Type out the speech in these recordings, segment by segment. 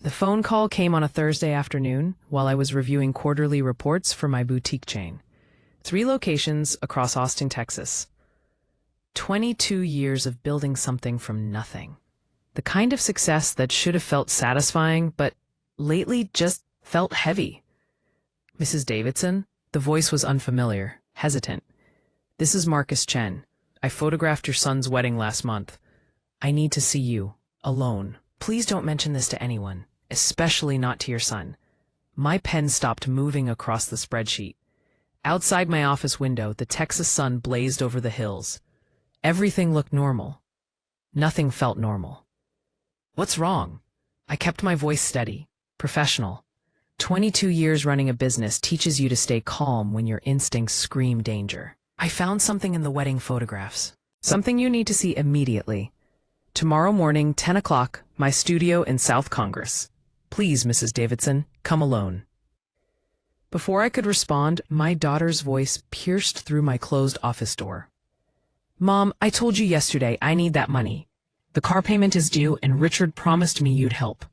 The phone call came on a Thursday afternoon while I was reviewing quarterly reports for my boutique chain. 3 locations across Austin, Texas. 22 years of building something from nothing. The kind of success that should have felt satisfying, but lately just felt heavy. Mrs. Davidson? The voice was unfamiliar, hesitant. This is Marcus Chen. I photographed your son's wedding last month. I need to see you, alone. Please don't mention this to anyone, especially not to your son. My pen stopped moving across the spreadsheet. Outside my office window, the Texas sun blazed over the hills. Everything looked normal. Nothing felt normal. What's wrong? I kept my voice steady, professional. 22 years running a business teaches you to stay calm when your instincts scream danger. I found something in the wedding photographs. Something you need to see immediately. Tomorrow morning, 10 o'clock, my studio in South Congress. Please, Mrs. Davidson, come alone. Before I could respond, my daughter's voice pierced through my closed office door. Mom, I told you yesterday I need that money. The car payment is due and Richard promised me you'd help.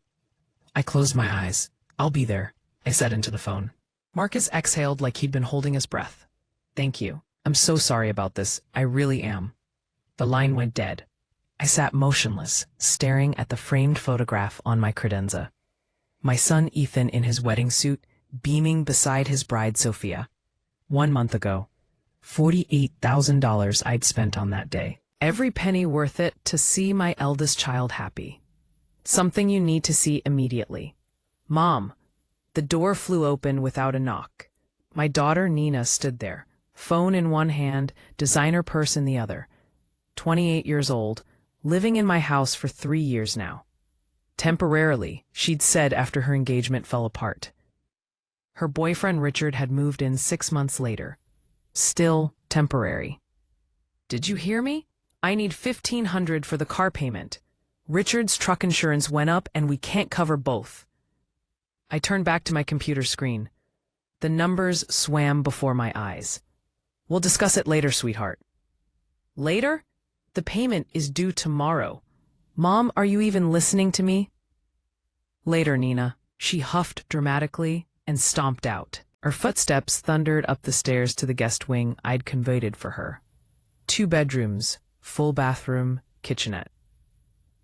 I closed my eyes. I'll be there, I said into the phone. Marcus exhaled like he'd been holding his breath. Thank you. I'm so sorry about this. I really am. The line went dead. I sat motionless, staring at the framed photograph on my credenza. My son Ethan in his wedding suit, beaming beside his bride Sophia. 1 month ago. $48,000 I'd spent on that day. Every penny worth it to see my eldest child happy. Something you need to see immediately. Mom. The door flew open without a knock. My daughter Nina stood there, phone in one hand, designer purse in the other. 28 years old, living in my house for 3 years now. Temporarily, she'd said after her engagement fell apart. Her boyfriend Richard had moved in 6 months later. Still temporary. Did you hear me? I need $1,500 for the car payment. Richard's truck insurance went up and we can't cover both. I turned back to my computer screen. The numbers swam before my eyes. We'll discuss it later, sweetheart. Later? The payment is due tomorrow. Mom, are you even listening to me? Later, Nina. She huffed dramatically and stomped out. Her footsteps thundered up the stairs to the guest wing I'd converted for her. 2 bedrooms, full bathroom, kitchenette.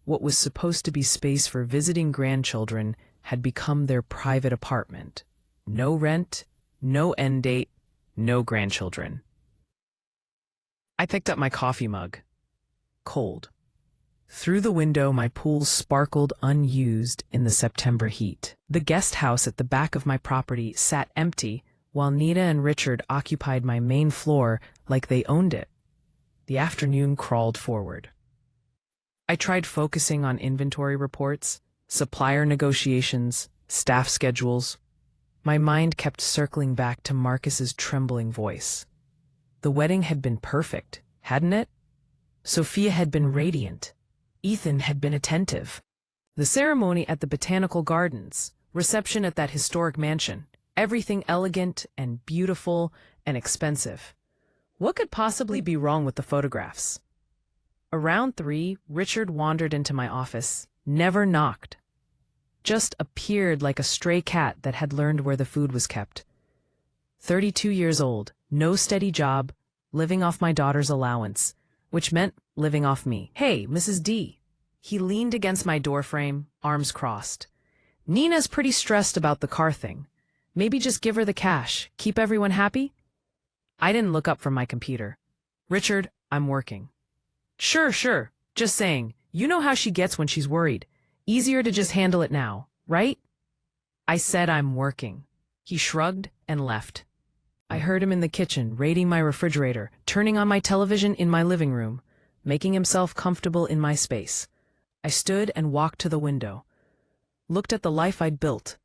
What was supposed to be space for visiting grandchildren had become their private apartment. No rent, no end date, no grandchildren. I picked up my coffee mug. Cold. Through the window, my pool sparkled unused in the September heat. The guest house at the back of my property sat empty, while Nina and Richard occupied my main floor like they owned it. The afternoon crawled forward. I tried focusing on inventory reports, supplier negotiations, staff schedules. My mind kept circling back to Marcus's trembling voice. The wedding had been perfect, hadn't it? Sophia had been radiant. Ethan had been attentive. The ceremony at the Botanical Gardens, reception at that historic mansion, everything elegant and beautiful and expensive. What could possibly be wrong with the photographs? Around 3, Richard wandered into my office, never knocked. Just appeared like a stray cat that had learned where the food was kept. 32 years old, no steady job, living off my daughter's allowance, which meant living off me. Hey, Mrs. D. He leaned against my doorframe, arms crossed. Nina's pretty stressed about the car thing. Maybe just give her the cash, keep everyone happy? I didn't look up from my computer. Richard, I'm working. Sure. Just saying, you know how she gets when she's worried. Easier to just handle it now, right? I said I'm working. He shrugged and left. I heard him in the kitchen, raiding my refrigerator, turning on my television in my living room, making himself comfortable in my space. I stood and walked to the window, looked at the life I'd built,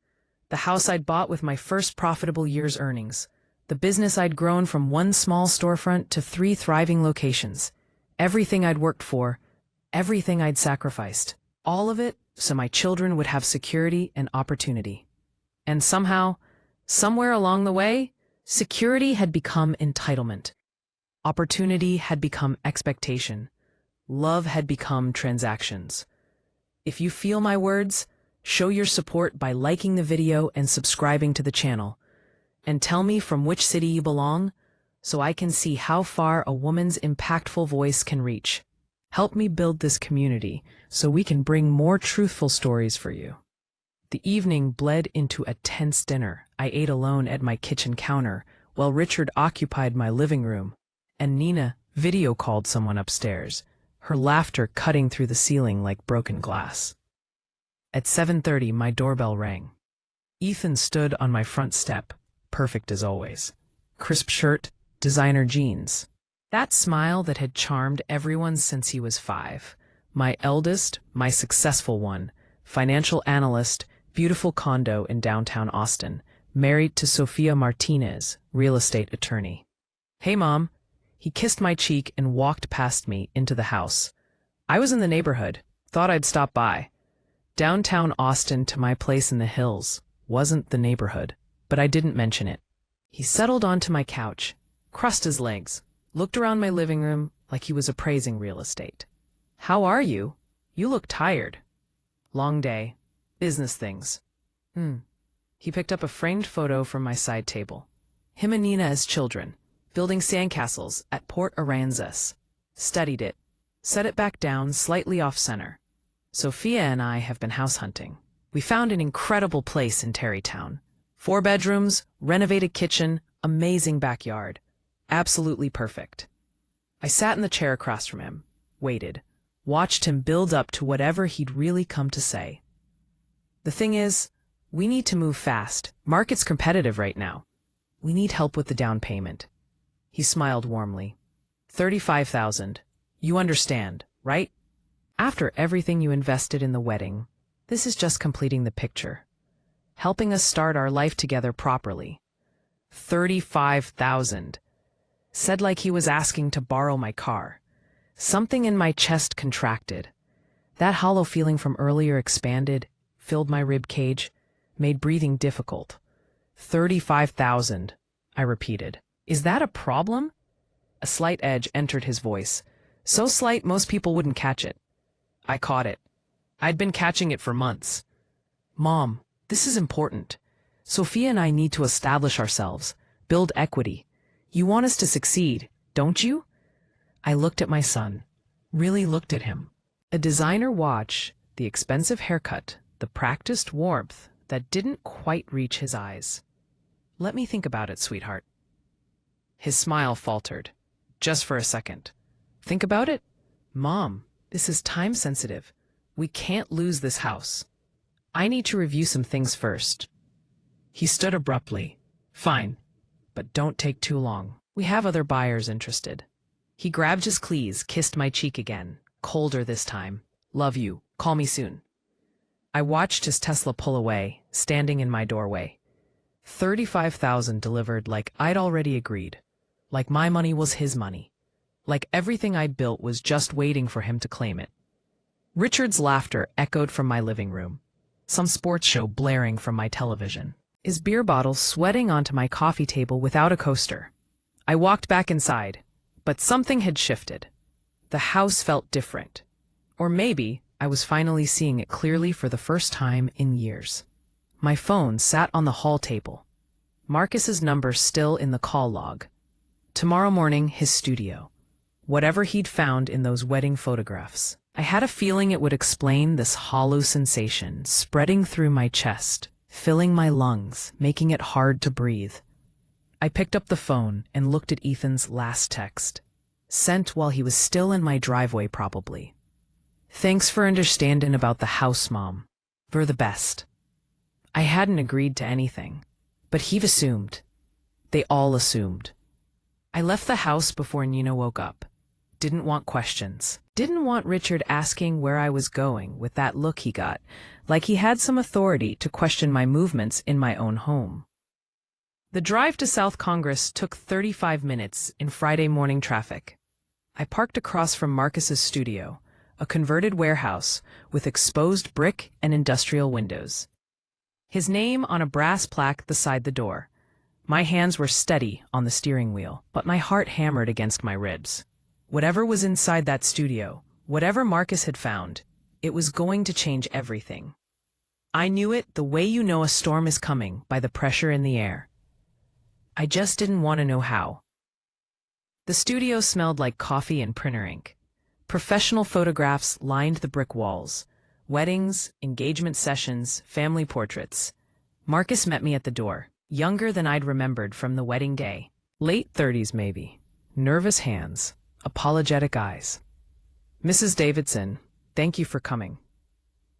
the house I'd bought with my first profitable year's earnings, the business I'd grown from 1 small storefront to 3 thriving locations, everything I'd worked for, everything I'd sacrificed, all of it so my children would have security and opportunity. And somehow, somewhere along the way, security had become entitlement. Opportunity had become expectation. Love had become transactions. If you feel my words, Show your support by liking the video and subscribing to the channel. And tell me from which city you belong, so I can see how far a woman's impactful voice can reach. Help me build this community so we can bring more truthful stories for you. The evening bled into a tense dinner. I ate alone at my kitchen counter, while Richard occupied my living room, and Nina video called someone upstairs, her laughter cutting through the ceiling like broken glass. At 7:30, my doorbell rang. Ethan stood on my front step, perfect as always. Crisp shirt, designer jeans. That smile that had charmed everyone since he was 5. My eldest, my successful one, financial analyst, beautiful condo in downtown Austin, married to Sofia Martinez, real estate attorney. "Hey, Mom." He kissed my cheek and walked past me into the house. "I was in the neighborhood. Thought I'd stop by." Downtown Austin to my place in the hills wasn't the neighborhood, but I didn't mention it. He settled onto my couch, crossed his legs, looked around my living room like he was appraising real estate. "How are you? You look tired." "Long day. Business things." He picked up a framed photo from my side table. Him and Nina as children, building sandcastles at Port Aransas. Studied it, set it back down slightly off-center. Sophia and I have been house hunting. We found an incredible place in Terrytown. 4 bedrooms, renovated kitchen, amazing backyard. Absolutely perfect. I sat in the chair across from him, waited, watched him build up to whatever he'd really come to say. "The thing is, we need to move fast. Market's competitive right now. We need help with the down payment." He smiled warmly. $35,000. You understand, right? After everything you invested in the wedding, this is just completing the picture. Helping us start our life together properly. $35,000. Said like he was asking to borrow my car. Something in my chest contracted. That hollow feeling from earlier expanded, filled my rib cage, made breathing difficult. $35,000, I repeated. "Is that a problem?" A slight edge entered his voice, so slight most people wouldn't catch it. I caught it. I'd been catching it for months. "Mom, this is important. Sophia and I need to establish ourselves, build equity. You want us to succeed, don't you?" I looked at my son, really looked at him. A designer watch, the expensive haircut, the practiced warmth that didn't quite reach his eyes. "Let me think about it, sweetheart." His smile faltered, just for a second. "Think about it? Mom, this is time sensitive. We can't lose this house. I need to review some things first." He stood abruptly. "Fine, but don't take too long. We have other buyers interested." He grabbed his keys, kissed my cheek again, colder this time. "Love you. Call me soon." I watched his Tesla pull away, standing in my doorway. 35,000 delivered like I'd already agreed. Like my money was his money. Like everything I'd built was just waiting for him to claim it. Richard's laughter echoed from my living room. Some sports show blaring from my television. His beer bottle sweating onto my coffee table without a coaster. I walked back inside, but something had shifted. The house felt different. Or maybe I was finally seeing it clearly for the first time in years. My phone sat on the hall table. Marcus's number still in the call log. Tomorrow morning, his studio. Whatever he'd found in those wedding photographs. I had a feeling it would explain this hollow sensation spreading through my chest, filling my lungs, making it hard to breathe. I picked up the phone and looked at Ethan's last text, sent while he was still in my driveway probably. "Thanks for understanding about the house, Mom. We're the best." I hadn't agreed to anything, but he'd assumed. They all assumed. I left the house before Nina woke up. Didn't want questions. Didn't want Richard asking where I was going with that look he got, like he had some authority to question my movements in my own home. The drive to South Congress took 35 minutes in Friday morning traffic. I parked across from Marcus's studio, a converted warehouse with exposed brick and industrial windows. His name on a brass plaque beside the door. My hands were steady on the steering wheel, but my heart hammered against my ribs. Whatever was inside that studio, whatever Marcus had found, it was going to change everything. I knew it the way you know a storm is coming, by the pressure in the air. I just didn't want to know how. The studio smelled like coffee and printer ink. Professional photographs lined the brick walls. Weddings, engagement sessions, family portraits. Marcus met me at the door, younger than I'd remembered from the wedding day. Late 30s maybe. Nervous hands, apologetic eyes. "Mrs. Davidson, thank you for coming."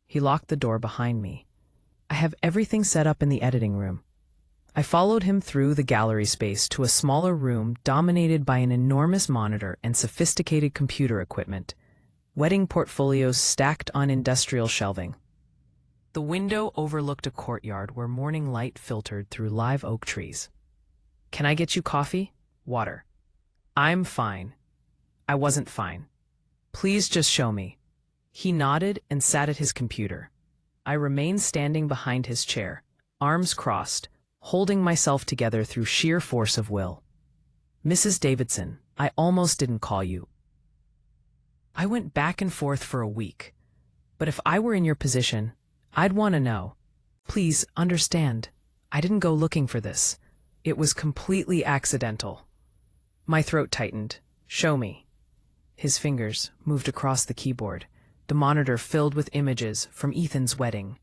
He locked the door behind me. "I have everything set up in the editing room." I followed him through the gallery space to a smaller room dominated by an enormous monitor and sophisticated computer equipment, wedding portfolios stacked on industrial shelving. The window overlooked a courtyard where morning light filtered through live oak trees. "Can I get you coffee? Water?" "I'm fine." I wasn't fine. "Please just show me." He nodded and sat at his computer. I remained standing behind his chair, arms crossed, holding myself together through sheer force of will. "Mrs. Davidson, I almost didn't call you." I went back and forth for a week. But if I were in your position, I'd want to know. Please understand, I didn't go looking for this. It was completely accidental. My throat tightened. "Show me." His fingers moved across the keyboard, the monitor filled with images from Ethan's wedding,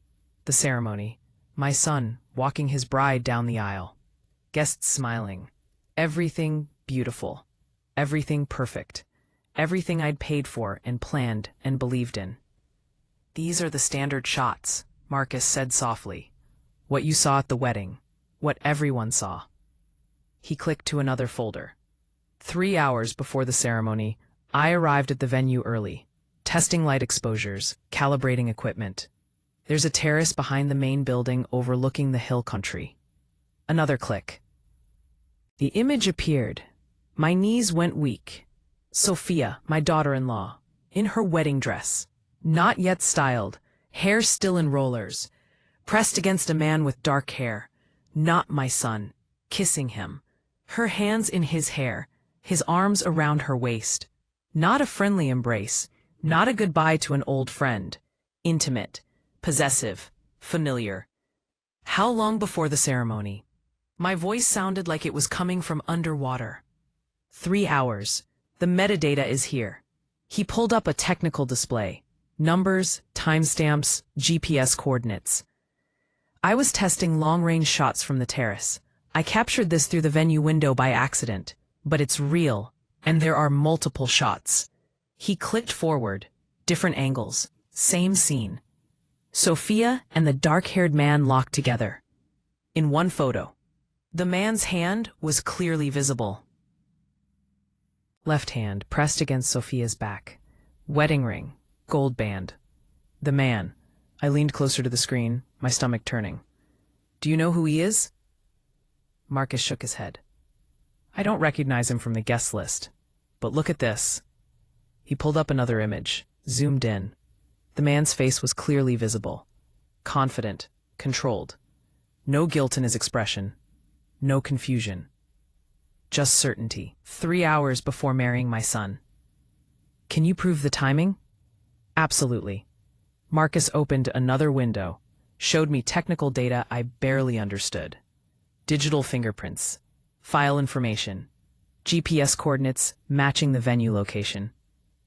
the ceremony, my son walking his bride down the aisle, guests smiling, everything beautiful, everything perfect, everything I'd paid for and planned and believed in. "These are the standard shots," Marcus said softly. "What you saw at the wedding, what everyone saw." He clicked to another folder. 3 hours before the ceremony, I arrived at the venue early, testing light exposures, calibrating equipment. There's a terrace behind the main building overlooking the hill country. Another click. The image appeared. My knees went weak. Sophia, my daughter-in-law, in her wedding dress, not yet styled, hair still in rollers, pressed against a man with dark hair, not my son, kissing him, her hands in his hair, his arms around her waist. Not a friendly embrace, not a goodbye to an old friend. Intimate, possessive, familiar. How long before the ceremony? My voice sounded like it was coming from underwater. 3 hours. The metadata is here. He pulled up a technical display. Numbers, timestamps, GPS coordinates. I was testing long-range shots from the terrace. I captured this through the venue window by accident, but it's real, and there are multiple shots. He clicked forward, different angles, same scene. Sophia and the dark-haired man locked together. In one photo, the man's hand was clearly visible. Left hand pressed against Sophia's back. Wedding ring, gold band. The man. I leaned closer to the screen, my stomach turning. "Do you know who he is?" Marcus shook his head. "I don't recognize him from the guest list. But look at this." He pulled up another image, zoomed in. The man's face was clearly visible. Confident, controlled. No guilt in his expression. No confusion. Just certainty. 3 hours before marrying my son. "Can you prove the timing?" "Absolutely." Marcus opened another window, showed me technical data I barely understood. Digital fingerprints, file information, GPS coordinates matching the venue location,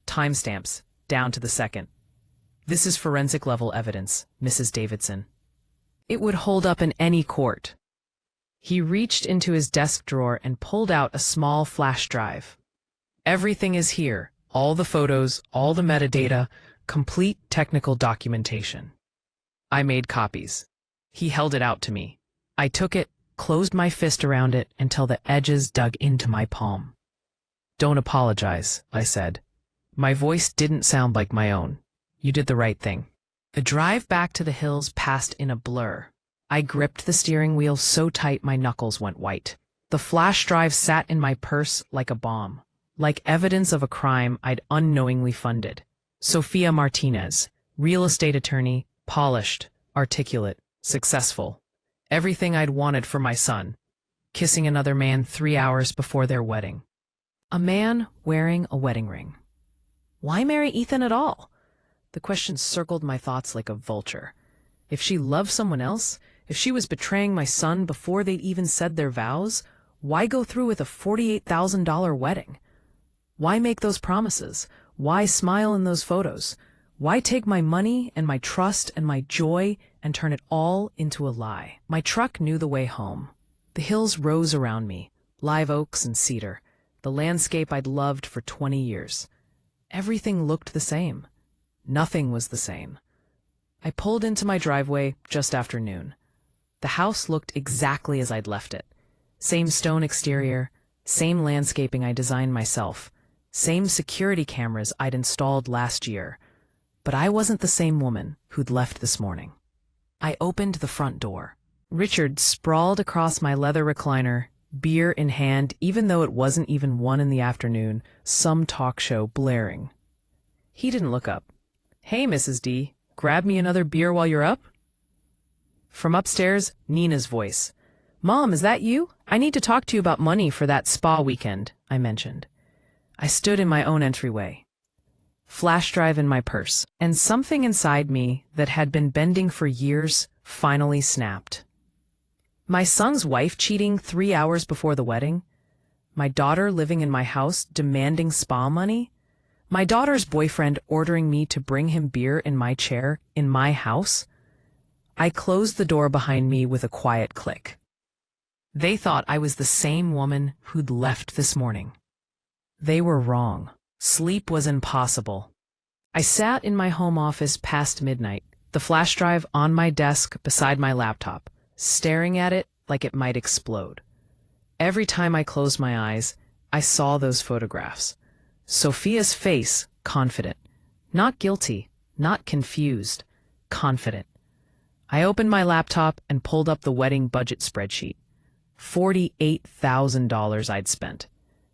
timestamps down to the second. "This is forensic-level evidence, Mrs. Davidson. It would hold up in any court." He reached into his desk drawer and pulled out a small flash drive. "Everything is here, all the photos, all the metadata, complete technical documentation." I made copies. He held it out to me. I took it, closed my fist around it until the edges dug into my palm. "Don't apologize," I said. My voice didn't sound like my own. "You did the right thing." The drive back to the hills passed in a blur. I gripped the steering wheel so tight my knuckles went white. The flash drive sat in my purse like a bomb, like evidence of a crime I'd unknowingly funded. Sophia Martinez, real estate attorney, polished, articulate, successful. Everything I'd wanted for my son. Kissing another man 3 hours before their wedding. A man wearing a wedding ring. Why marry Ethan at all? The question circled my thoughts like a vulture. If she loved someone else, if she was betraying my son before they'd even said their vows, why go through with a $48,000 wedding? Why make those promises? Why smile in those photos? Why take my money and my trust and my joy and turn it all into a lie? My truck knew the way home. The hills rose around me, live oaks and cedar, the landscape I'd loved for 20 years. Everything looked the same. Nothing was the same. I pulled into my driveway just after noon. The house looked exactly as I'd left it. Same stone exterior, same landscaping I designed myself, same security cameras I'd installed last year. But I wasn't the same woman who'd left this morning. I opened the front door. Richard sprawled across my leather recliner, beer in hand, even though it wasn't even 1 in the afternoon, some talk show blaring. He didn't look up. "Hey, Mrs. D, grab me another beer while you're up?" From upstairs, Nina's voice. "Mom, is that you? I need to talk to you about money for that spa weekend," I mentioned. I stood in my own entryway. Flash drive in my purse, and something inside me that had been bending for years finally snapped. My son's wife cheating 3 hours before the wedding? My daughter living in my house demanding spa money? My daughter's boyfriend ordering me to bring him beer in my chair in my house? I closed the door behind me with a quiet click. They thought I was the same woman who'd left this morning. They were wrong. Sleep was impossible. I sat in my home office past midnight, the flash drive on my desk beside my laptop, staring at it like it might explode. Every time I closed my eyes, I saw those photographs. Sophia's face, confident. Not guilty, not confused, confident. I opened my laptop and pulled up the wedding budget spreadsheet. $48,000 I'd spent.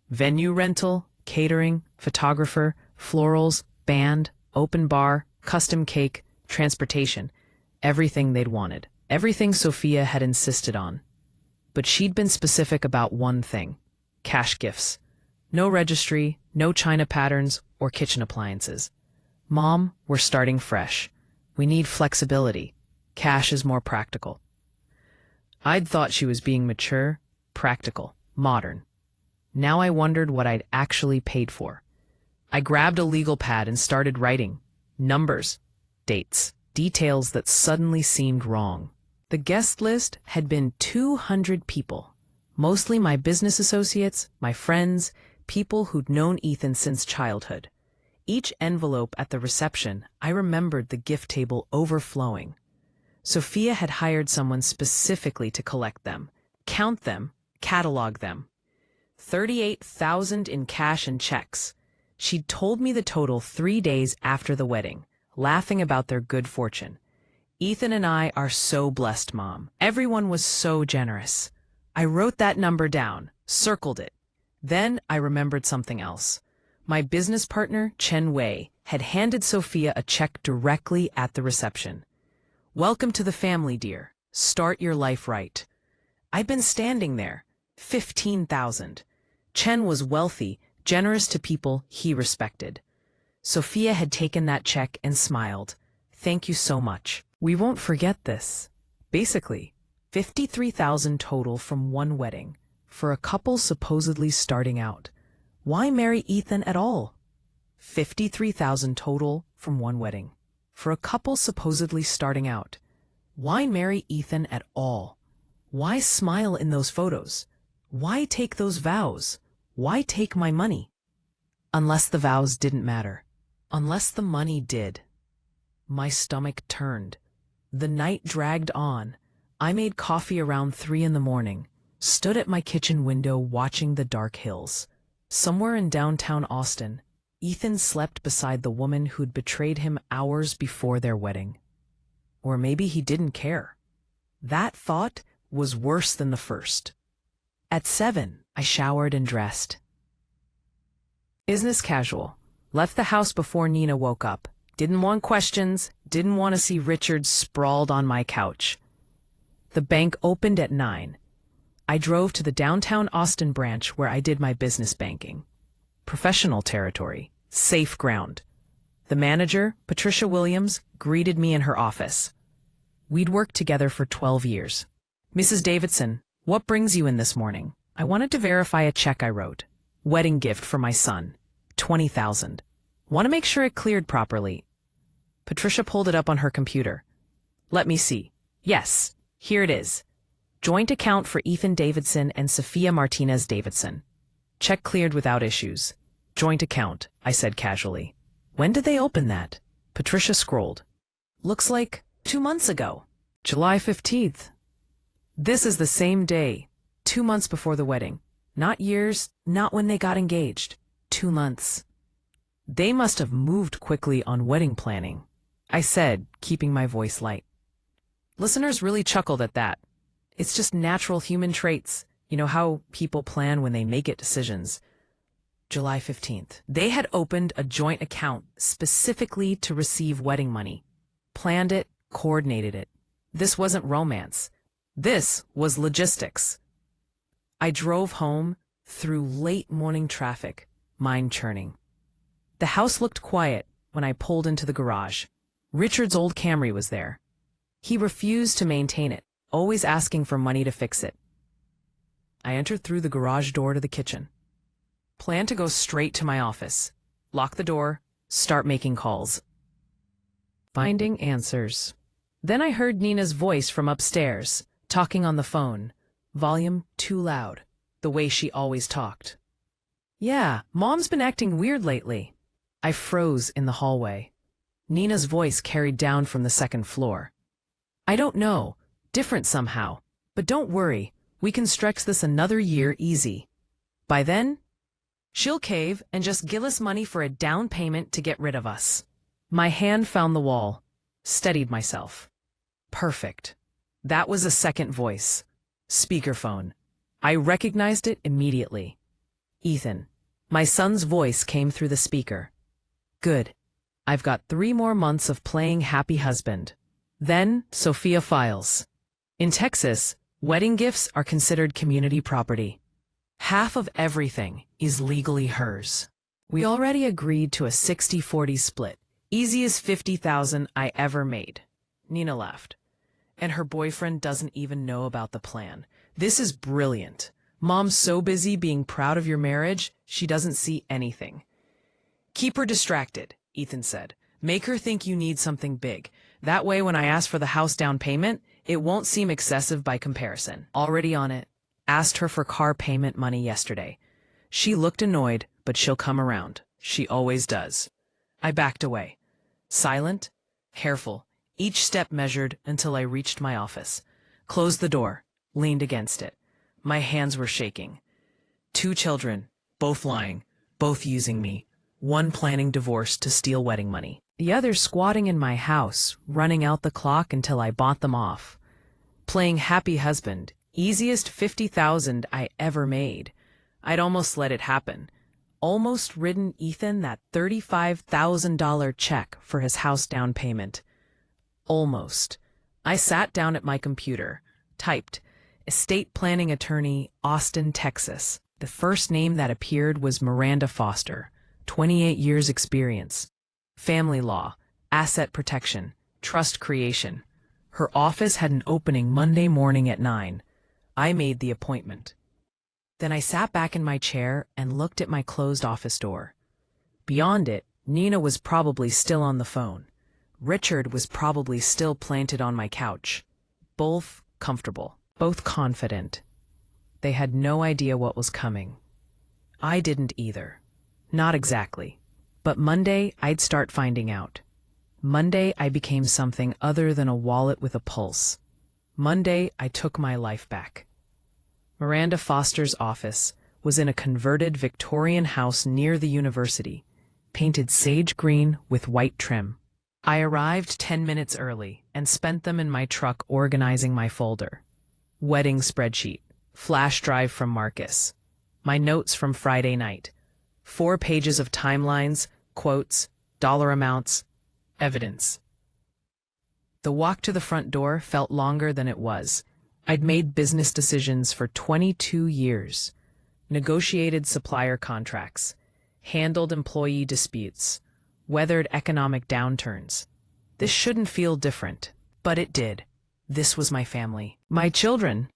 Venue rental, catering, photographer, florals, band, open bar, custom cake, transportation. Everything they'd wanted. Everything Sophia had insisted on. But she'd been specific about one thing: cash gifts. No registry, no china patterns, or kitchen appliances. "Mom, we're starting fresh. We need flexibility. Cash is more practical." I'd thought she was being mature, practical, modern. Now I wondered what I'd actually paid for. I grabbed a legal pad and started writing. Numbers, dates, details that suddenly seemed wrong. The guest list had been 200 people, mostly my business associates, my friends, people who'd known Ethan since childhood. Each envelope at the reception, I remembered the gift table overflowing. Sophia had hired someone specifically to collect them, count them, catalog them. 38,000 in cash and checks. She'd told me the total 3 days after the wedding, laughing about their good fortune. "Ethan and I are so blessed, Mom. Everyone was so generous." I wrote that number down, circled it. Then I remembered something else. My business partner, Chen Wei, had handed Sophia a check directly at the reception. "Welcome to the family, dear. Start your life right." I'd been standing there. 15,000. Chen was wealthy, generous to people he respected. Sophia had taken that check and smiled. "Thank you so much. We won't forget this." Basically, 53,000 total from one wedding, for a couple supposedly starting out. Why marry Ethan at all? 53,000 total from one wedding, for a couple supposedly starting out. Why marry Ethan at all? Why smile in those photos? Why take those vows? Why take my money? Unless the vows didn't matter. Unless the money did. My stomach turned. The night dragged on. I made coffee around 3 in the morning, stood at my kitchen window watching the dark hills. Somewhere in downtown Austin, Ethan slept beside the woman who'd betrayed him hours before their wedding. Or maybe he didn't care. That thought was worse than the first. At 7, I showered and dressed. Business casual. Left the house before Nina woke up. Didn't want questions, didn't want to see Richard sprawled on my couch. The bank opened at 9. I drove to the downtown Austin branch where I did my business banking. Professional territory, safe ground. The manager, Patricia Williams, greeted me in her office. We'd worked together for 12 years. Mrs. Davidson, what brings you in this morning? I wanted to verify a check I wrote. Wedding gift for my son. $20,000. Want to make sure it cleared properly. Patricia pulled it up on her computer. Let me see. Yes, here it is. Joint account for Ethan Davidson and Sophia Martinez Davidson. Check cleared without issues. Joint account, I said casually. When did they open that? Patricia scrolled. Looks like 2 months ago. July 15th. This is the same day, 2 months before the wedding. Not years, not when they got engaged. 2 months. They must have moved quickly on wedding planning, I said, keeping my voice light. Listeners really chuckled at that. It's just natural human traits. You know how people plan when they make decisions. July 15th. They had opened a joint account specifically to receive wedding money. Planned it, coordinated it. This wasn't romance. This was logistics. I drove home through late morning traffic, mind churning. The house looked quiet when I pulled into the garage. Richard's old Camry was there. He refused to maintain it, always asking for money to fix it. I entered through the garage door to the kitchen. Planned to go straight to my office, lock the door, start making calls. Finding answers. Then I heard Nina's voice from upstairs, talking on the phone, volume too loud, the way she always talked. Yeah, Mom's been acting weird lately. I froze in the hallway. Nina's voice carried down from the second floor. I don't know, different somehow, but don't worry, we can stretch this another year easy. By then, she'll cave and just give us money for a down payment to get rid of us. My hand found the wall, steadied myself. Perfect. That was a second voice. Speakerphone. I recognized it immediately. Ethan. My son's voice came through the speaker. Good. I've got 3 more months of playing happy husband. Then, Sophia files. In Texas, wedding gifts are considered community property. Half of everything is legally hers. We already agreed to a 60-40 split. Easiest $50,000 I ever made. Nina laughed. And her boyfriend doesn't even know about the plan. This is brilliant. Mom's so busy being proud of your marriage, she doesn't see anything. Keep her distracted, Ethan said. Make her think you need something big. That way when I ask for the house down payment, it won't seem excessive by comparison. Already on it. Asked her for car payment money yesterday. She looked annoyed, but she'll come around. She always does. I backed away. Silent, careful, each step measured until I reached my office. Closed the door, leaned against it. My hands were shaking. 2 children, both lying, both using me. One planning divorce to steal wedding money. The other squatting in my house, running out the clock until I bought them off. Playing happy husband, easiest $50,000 I ever made. I'd almost let it happen. Almost written Ethan that $35,000 check for his house down payment. Almost. I sat down at my computer, typed, estate planning attorney, Austin, Texas. The first name that appeared was Miranda Foster, 28 years experience. Family law, asset protection, trust creation. Her office had an opening Monday morning at 9. I made the appointment. Then I sat back in my chair and looked at my closed office door. Beyond it, Nina was probably still on the phone. Richard was probably still planted on my couch. Both comfortable, both confident. They had no idea what was coming. I didn't either. Not exactly. But Monday, I'd start finding out. Monday, I became something other than a wallet with a pulse. Monday, I took my life back. Miranda Foster's office was in a converted Victorian house near the university, painted sage green with white trim. I arrived 10 minutes early and spent them in my truck organizing my folder. Wedding spreadsheet, flash drive from Marcus, my notes from Friday night, 4 pages of timelines, quotes, dollar amounts, evidence. The walk to the front door felt longer than it was. I'd made business decisions for 22 years, negotiated supplier contracts, handled employee disputes, weathered economic downturns. This shouldn't feel different, but it did. This was my family. My children.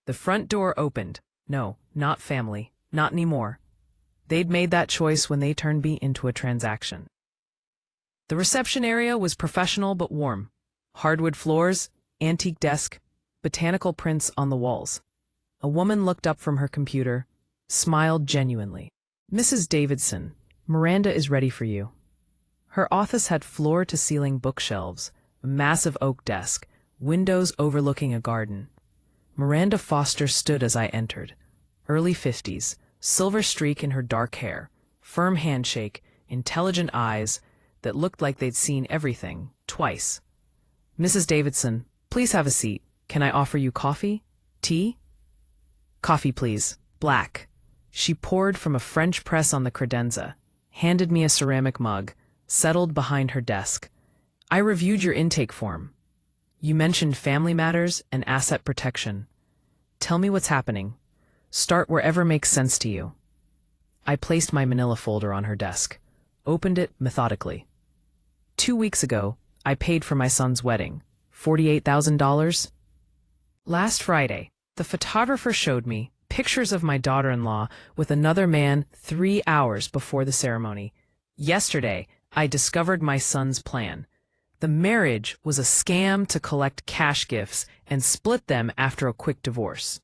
The front door opened. No, not family. Not anymore. They'd made that choice when they turned me into a transaction. The reception area was professional but warm. Hardwood floors, antique desk, botanical prints on the walls. A woman looked up from her computer, smiled genuinely. "Mrs. Davidson, Miranda is ready for you." Her office had floor-to-ceiling bookshelves, a massive oak desk, windows overlooking a garden. Miranda Foster stood as I entered. Early 50s, silver streak in her dark hair, firm handshake, intelligent eyes that looked like they'd seen everything, twice. "Mrs. Davidson, please have a seat. Can I offer you coffee? Tea?" "Coffee, please. Black." She poured from a French press on the credenza, handed me a ceramic mug, settled behind her desk. "I reviewed your intake form. You mentioned family matters and asset protection. Tell me what's happening. Start wherever makes sense to you." I placed my manila folder on her desk, opened it methodically. 2 weeks ago, I paid for my son's wedding. $48,000. Last Friday, the photographer showed me pictures of my daughter-in-law with another man 3 hours before the ceremony. Yesterday, I discovered my son's plan. The marriage was a scam to collect cash gifts and split them after a quick divorce.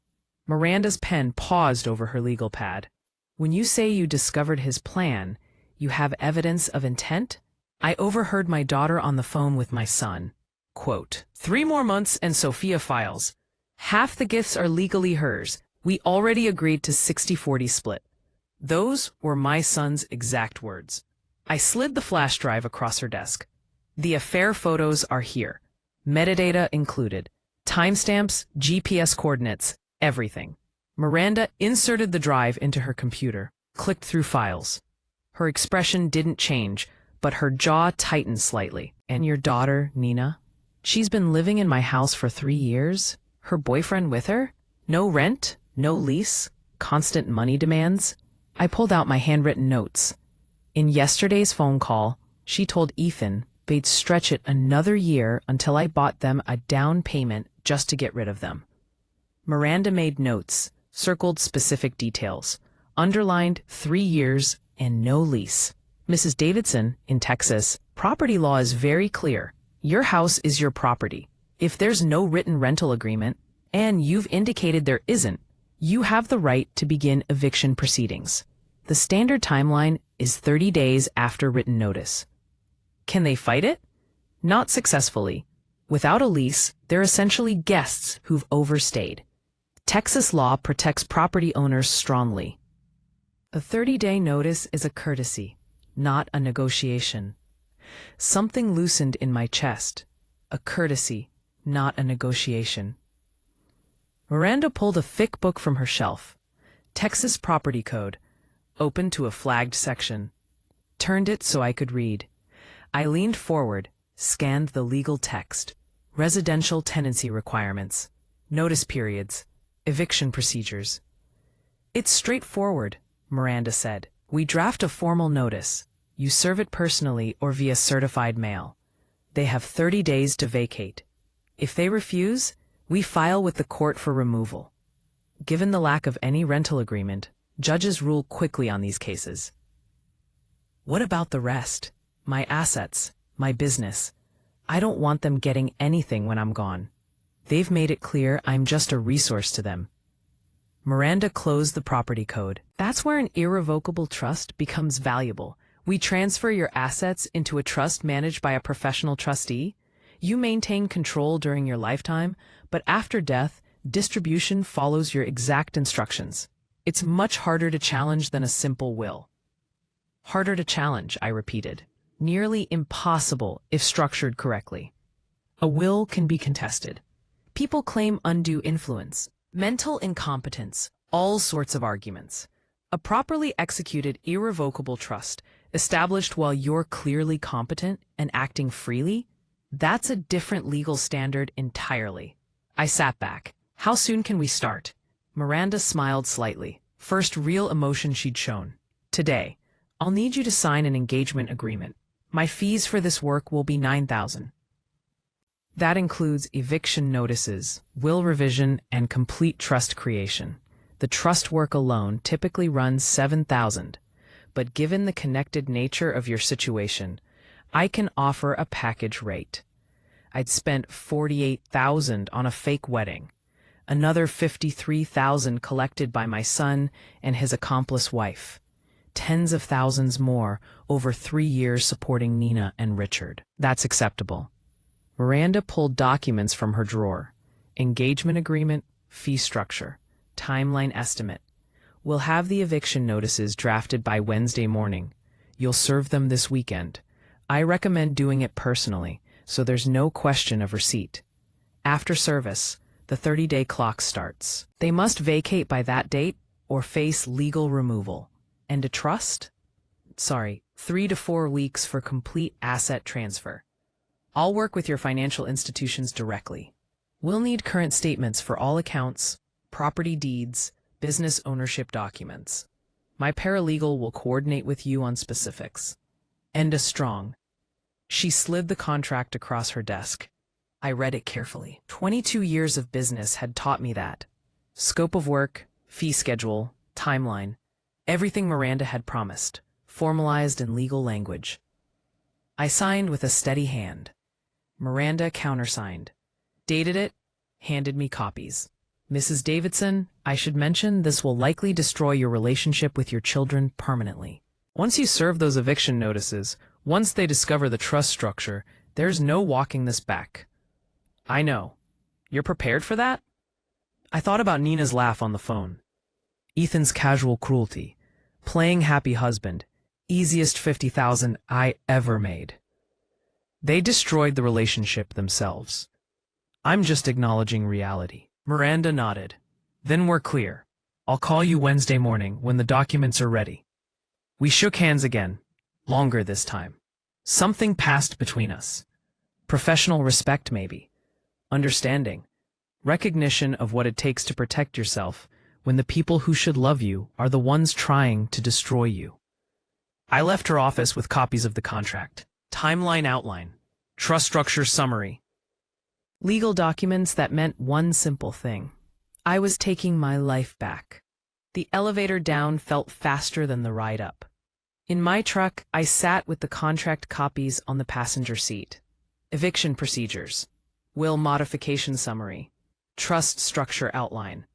Miranda's pen paused over her legal pad. "When you say you discovered his plan, you have evidence of intent?" I overheard my daughter on the phone with my son. Quote, "3 more months and Sophia files. Half the gifts are legally hers. We already agreed to 60-40 split." Those were my son's exact words. I slid the flash drive across her desk. "The affair photos are here. Metadata included. Timestamps, GPS coordinates, everything." Miranda inserted the drive into her computer, clicked through files. Her expression didn't change, but her jaw tightened slightly. "And your daughter, Nina? She's been living in my house for 3 years? Her boyfriend with her? No rent? No lease? Constant money demands?" I pulled out my handwritten notes. In yesterday's phone call, she told Ethan they'd stretch it another year until I bought them a down payment just to get rid of them. Miranda made notes, circled specific details, underlined 3 years and no lease. "Mrs. Davidson, in Texas, property law is very clear. Your house is your property. If there's no written rental agreement, and you've indicated there isn't, you have the right to begin eviction proceedings. The standard timeline is 30 days after written notice." Can they fight it? Not successfully. Without a lease, they're essentially guests who've overstayed. Texas law protects property owners strongly. A 30-day notice is a courtesy, not a negotiation. Something loosened in my chest. A courtesy, not a negotiation. Miranda pulled a thick book from her shelf. Texas Property Code. Opened to a flagged section. Turned it so I could read. I leaned forward, scanned the legal text. Residential tenancy requirements. Notice periods. Eviction procedures. "It's straightforward," Miranda said. "We draft a formal notice. You serve it personally or via certified mail. They have 30 days to vacate. If they refuse, we file with the court for removal. Given the lack of any rental agreement, judges rule quickly on these cases." What about the rest? My assets, my business. I don't want them getting anything when I'm gone. They've made it clear I'm just a resource to them. Miranda closed the property code. "That's where an irrevocable trust becomes valuable. We transfer your assets into a trust managed by a professional trustee. You maintain control during your lifetime, but after death, distribution follows your exact instructions. It's much harder to challenge than a simple will." "Harder to challenge," I repeated. "Nearly impossible if structured correctly. A will can be contested. People claim undue influence, mental incompetence, all sorts of arguments. A properly executed irrevocable trust, established while you're clearly competent and acting freely, that's a different legal standard entirely." I sat back. "How soon can we start?" Miranda smiled slightly. First real emotion she'd shown. "Today. I'll need you to sign an engagement agreement. My fees for this work will be $9,000. That includes eviction notices, will revision, and complete trust creation. The trust work alone typically runs $7,000, but given the connected nature of your situation, I can offer a package rate. I'd spent $48,000 on a fake wedding, another $53,000 collected by my son and his accomplice wife, tens of thousands more over 3 years supporting Nina and Richard. That's acceptable. Miranda pulled documents from her drawer. Engagement agreement, fee structure, timeline estimate. We'll have the eviction notices drafted by Wednesday morning. You'll serve them this weekend. I recommend doing it personally, so there's no question of receipt. After service, the 30-day clock starts. They must vacate by that date or face legal removal. And a trust? 3 to 4 weeks for complete asset transfer. I'll work with your financial institutions directly. We'll need current statements for all accounts, property deeds, business ownership documents. My paralegal will coordinate with you on specifics. Enda Strong. She slid the contract across her desk. I read it carefully. 22 years of business had taught me that. Scope of work, fee schedule, timeline, everything Miranda had promised, formalized in legal language. I signed with a steady hand. Miranda countersigned, dated it, handed me copies. Mrs. Davidson, I should mention this will likely destroy your relationship with your children permanently. Once you serve those eviction notices, once they discover the trust structure, there's no walking this back. I know. You're prepared for that? I thought about Nina's laugh on the phone. Ethan's casual cruelty. Playing happy husband. Easiest $50,000 I ever made. They destroyed the relationship themselves. I'm just acknowledging reality. Miranda nodded. Then we're clear. I'll call you Wednesday morning when the documents are ready. We shook hands again. Longer this time. Something passed between us. Professional respect, maybe. Understanding. Recognition of what it takes to protect yourself when the people who should love you are the ones trying to destroy you. I left her office with copies of the contract. Timeline outline. Trust structure summary. Legal documents that meant one simple thing. I was taking my life back. The elevator down felt faster than the ride up. In my truck, I sat with the contract copies on the passenger seat. Eviction procedures. Will modification summary. Trust structure outline.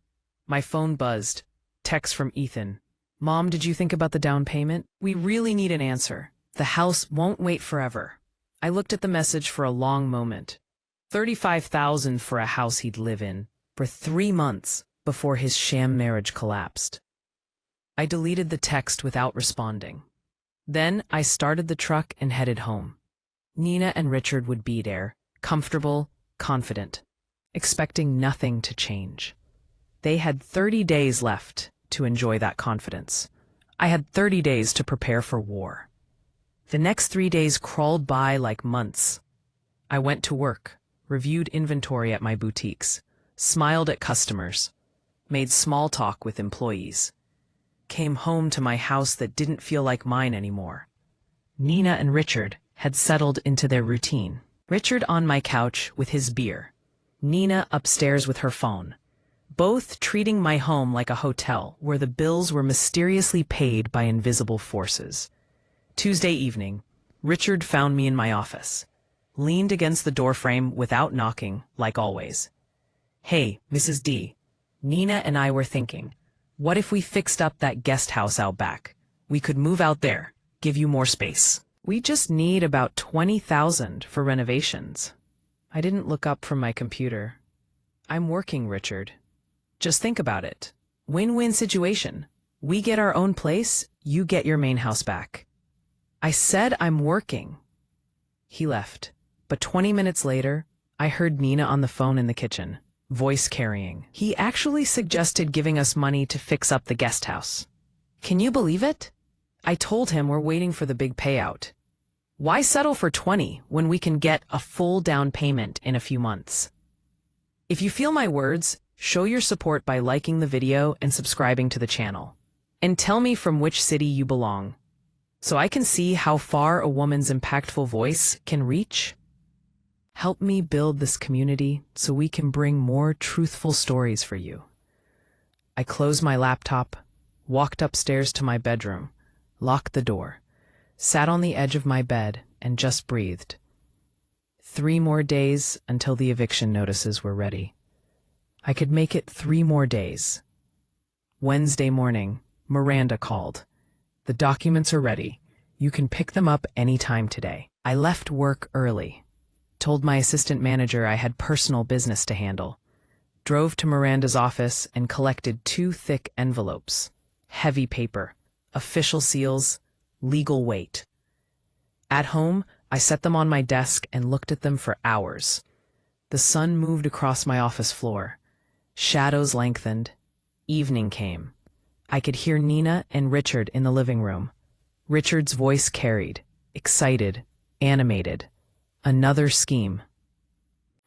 My phone buzzed. Text from Ethan. Mom, did you think about the down payment? We really need an answer. The house won't wait forever. I looked at the message for a long moment. $35,000 for a house he'd live in for 3 months before his sham marriage collapsed. I deleted the text without responding. Then I started the truck and headed home. Nina and Richard would be there, comfortable, confident, expecting nothing to change. They had 30 days left to enjoy that confidence. I had 30 days to prepare for war. The next 3 days crawled by like months. I went to work, reviewed inventory at my boutiques, smiled at customers, made small talk with employees, came home to my house that didn't feel like mine anymore. Nina and Richard had settled into their routine. Richard on my couch with his beer, Nina upstairs with her phone, both treating my home like a hotel where the bills were mysteriously paid by invisible forces. Tuesday evening, Richard found me in my office, leaned against the doorframe without knocking, like always. Hey, Mrs. D. Nina and I were thinking, what if we fixed up that guest house out back? We could move out there, give you more space. We just need about $20,000 for renovations. I didn't look up from my computer. I'm working, Richard. Just think about it. Win-win situation. We get our own place, you get your main house back. I said I'm working. He left, but 20 minutes later, I heard Nina on the phone in the kitchen, voice carrying. He actually suggested giving us money to fix up the guest house. Can you believe it? I told him we're waiting for the big payout. Why settle for 20 when we can get a full down payment in a few months? If you feel my words, show your support by liking the video and subscribing to the channel. And tell me from which city you belong, so I can see how far a woman's impactful voice can reach. Help me build this community so we can bring more truthful stories for you. I closed my laptop, walked upstairs to my bedroom, locked the door, sat on the edge of my bed, and just breathed. 3 more days until the eviction notices were ready. I could make it 3 more days. Wednesday morning, Miranda called. The documents are ready. You can pick them up anytime today. I left work early, told my assistant manager I had personal business to handle, drove to Miranda's office and collected 2 thick envelopes, heavy paper, official seals, legal weight. At home, I set them on my desk and looked at them for hours. The sun moved across my office floor. Shadows lengthened. Evening came. I could hear Nina and Richard in the living room. Richard's voice carried, excited, animated. Another scheme.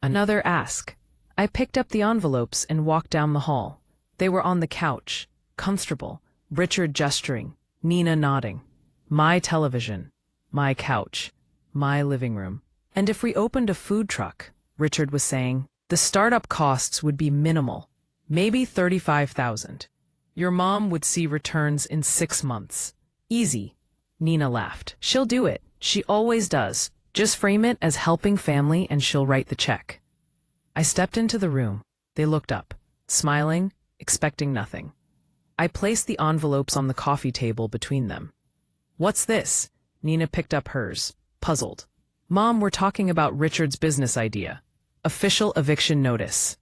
Another ask. I picked up the envelopes and walked down the hall. They were on the couch, comfortable, Richard gesturing, Nina nodding. My television, my couch, my living room. And if we opened a food truck, Richard was saying, the startup costs would be minimal, maybe $35,000. Your mom would see returns in 6 months. Easy. Nina laughed. She'll do it. She always does. Just frame it as helping family and she'll write the check. I stepped into the room. They looked up, smiling, expecting nothing. I placed the envelopes on the coffee table between them. What's this? Nina picked up hers, puzzled. Mom, we're talking about Richard's business idea. Official eviction notice.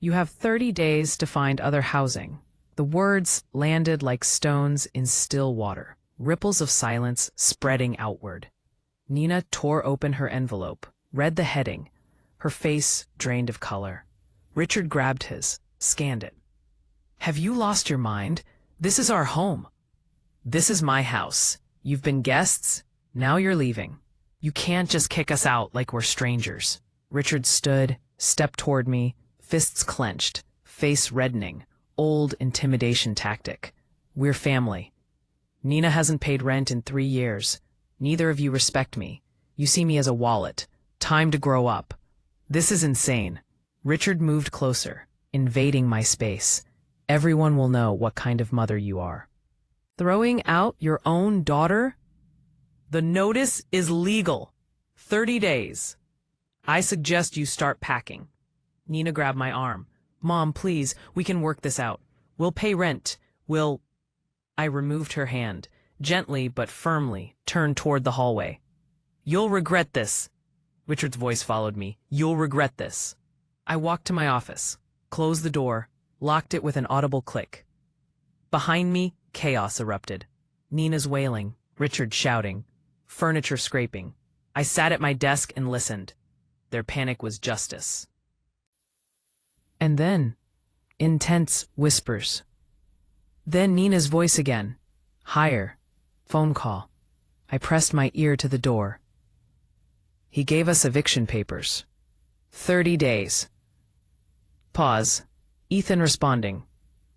You have 30 days to find other housing. The words landed like stones in still water, ripples of silence spreading outward. Nina tore open her envelope, read the heading, her face drained of color. Richard grabbed his, scanned it. Have you lost your mind? This is our home. This is my house. You've been guests. Now you're leaving. You can't just kick us out like we're strangers. Richard stood, stepped toward me, fists clenched, face reddening. Old intimidation tactic. We're family. Nina hasn't paid rent in 3 years. Neither of you respect me. You see me as a wallet. Time to grow up. This is insane. Richard moved closer, invading my space. Everyone will know what kind of mother you are. Throwing out your own daughter? The notice is legal. 30 days. I suggest you start packing. Nina grabbed my arm. Mom, please, we can work this out. We'll pay rent. I removed her hand, gently but firmly, turned toward the hallway. You'll regret this. Richard's voice followed me. You'll regret this. I walked to my office, closed the door, locked it with an audible click. Behind me, chaos erupted. Nina's wailing, Richard shouting, furniture scraping. I sat at my desk and listened. Their panic was justice. And then, intense whispers. Then Nina's voice again, higher, phone call. I pressed my ear to the door. He gave us eviction papers. 30 days. Pause. Ethan responding.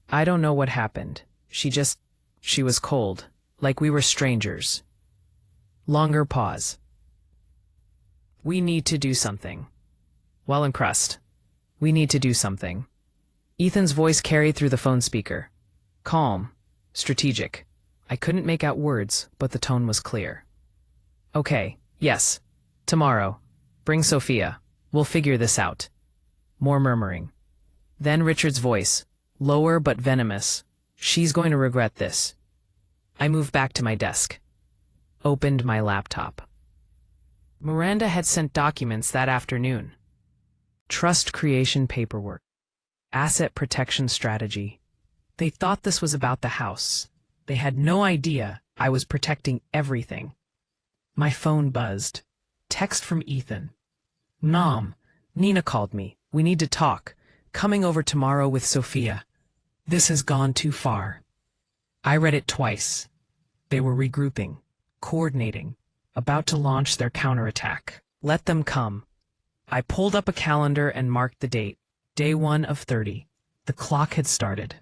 I don't know what happened. She was cold, like we were strangers. Longer pause. We need to do something. Well impressed. We need to do something. Ethan's voice carried through the phone speaker. Calm, strategic. I couldn't make out words, but the tone was clear. Okay, yes. Tomorrow. Bring Sophia. We'll figure this out. More murmuring. Then Richard's voice, lower but venomous. She's going to regret this. I moved back to my desk. Opened my laptop. Miranda had sent documents that afternoon. Trust creation paperwork. Asset protection strategy. They thought this was about the house. They had no idea I was protecting everything. My phone buzzed. Text from Ethan. Mom, Nina called me. We need to talk. Coming over tomorrow with Sophia. This has gone too far. I read it twice. They were regrouping, coordinating, about to launch their counterattack. Let them come. I pulled up a calendar and marked the date. Day 1 of 30. The clock had started.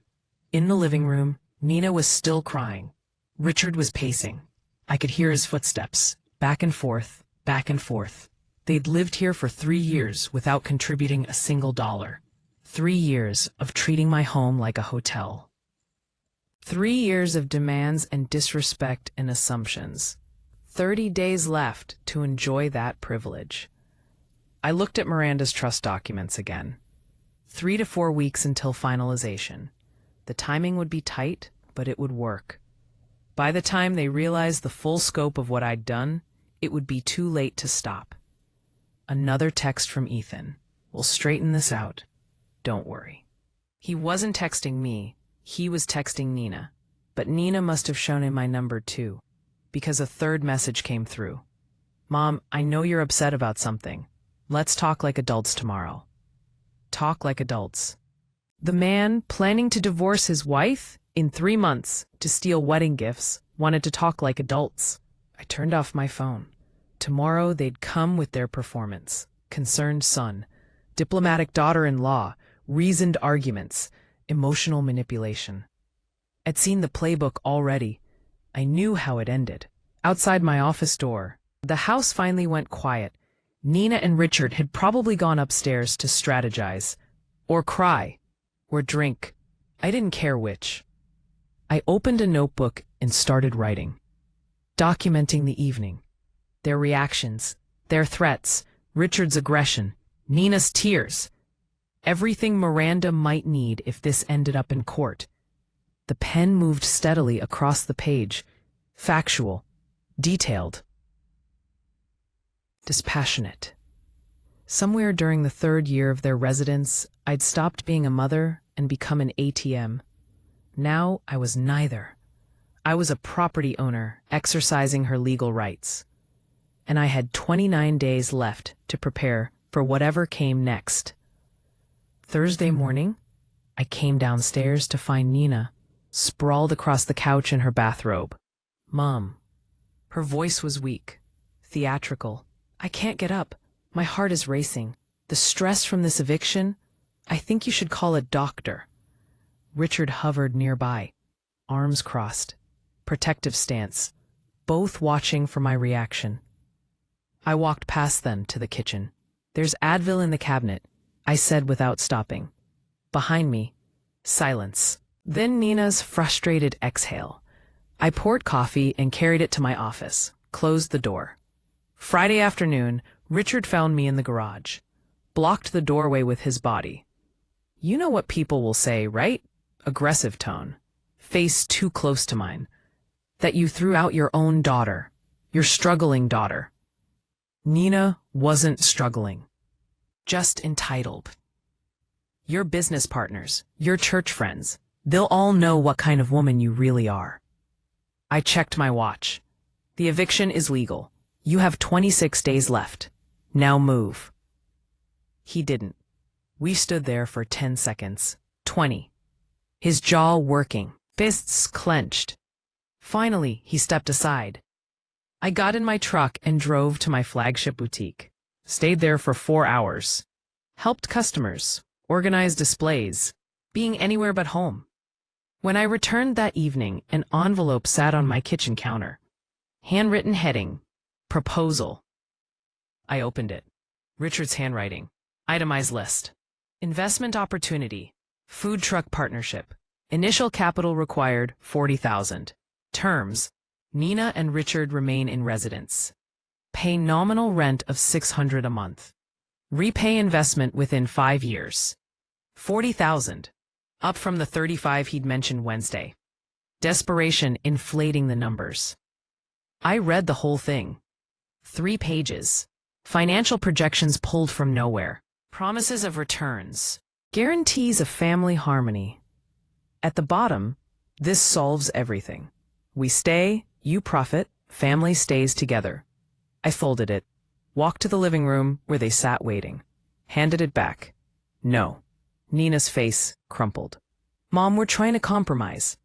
In the living room, Nina was still crying. Richard was pacing. I could hear his footsteps, back and forth, back and forth. They'd lived here for 3 years without contributing a single dollar. 3 years of treating my home like a hotel. 3 years of demands and disrespect and assumptions. 30 days left to enjoy that privilege. I looked at Miranda's trust documents again. 3 to 4 weeks until finalization. The timing would be tight, but it would work. By the time they realized the full scope of what I'd done, it would be too late to stop. Another text from Ethan. We'll straighten this out. Don't worry. He wasn't texting me. He was texting Nina. But Nina must have shown him my number too, because a third message came through. Mom, I know you're upset about something. Let's talk like adults tomorrow. Talk like adults. The man, planning to divorce his wife in 3 months to steal wedding gifts, wanted to talk like adults. I turned off my phone. Tomorrow they'd come with their performance. Concerned son, diplomatic daughter-in-law, reasoned arguments, emotional manipulation. I'd seen the playbook already. I knew how it ended. Outside my office door, the house finally went quiet. Nina and Richard had probably gone upstairs to strategize, or cry, or drink. I didn't care which. I opened a notebook and started writing, documenting the evening. Their reactions, their threats, Richard's aggression, Nina's tears. Everything Miranda might need if this ended up in court. The pen moved steadily across the page, factual, detailed, dispassionate. Somewhere during the 3rd year of their residence, I'd stopped being a mother and become an ATM. Now I was neither. I was a property owner exercising her legal rights. And I had 29 days left to prepare for whatever came next. Thursday morning, I came downstairs to find Nina, sprawled across the couch in her bathrobe. Mom. Her voice was weak, theatrical. I can't get up. My heart is racing. The stress from this eviction, I think you should call a doctor. Richard hovered nearby, arms crossed, protective stance, both watching for my reaction. I walked past them to the kitchen. There's Advil in the cabinet, I said without stopping. Behind me, silence. Then Nina's frustrated exhale. I poured coffee and carried it to my office, closed the door. Friday afternoon, Richard found me in the garage, blocked the doorway with his body. You know what people will say, right? Aggressive tone, face too close to mine. That you threw out your own daughter, your struggling daughter. Nina wasn't struggling, just entitled. Your business partners, your church friends, they'll all know what kind of woman you really are. I checked my watch. The eviction is legal. You have 26 days left. Now move. He didn't. We stood there for 10 seconds. 20. His jaw working, fists clenched. Finally, he stepped aside. I got in my truck and drove to my flagship boutique. Stayed there for 4 hours. Helped customers, organized displays, being anywhere but home. When I returned that evening, an envelope sat on my kitchen counter. Handwritten heading, proposal. I opened it. Richard's handwriting. Itemized list. Investment opportunity. Food truck partnership. Initial capital required, $40,000. Terms. Nina and Richard remain in residence. Pay nominal rent of $600 a month. Repay investment within 5 years. $40,000. Up from the $35,000 he'd mentioned Wednesday. Desperation inflating the numbers. I read the whole thing. 3 pages. Financial projections pulled from nowhere. Promises of returns. Guarantees of family harmony. At the bottom, this solves everything. We stay, you profit, family stays together. I folded it, walked to the living room where they sat waiting, handed it back. No. Nina's face crumpled. Mom, we're trying to compromise.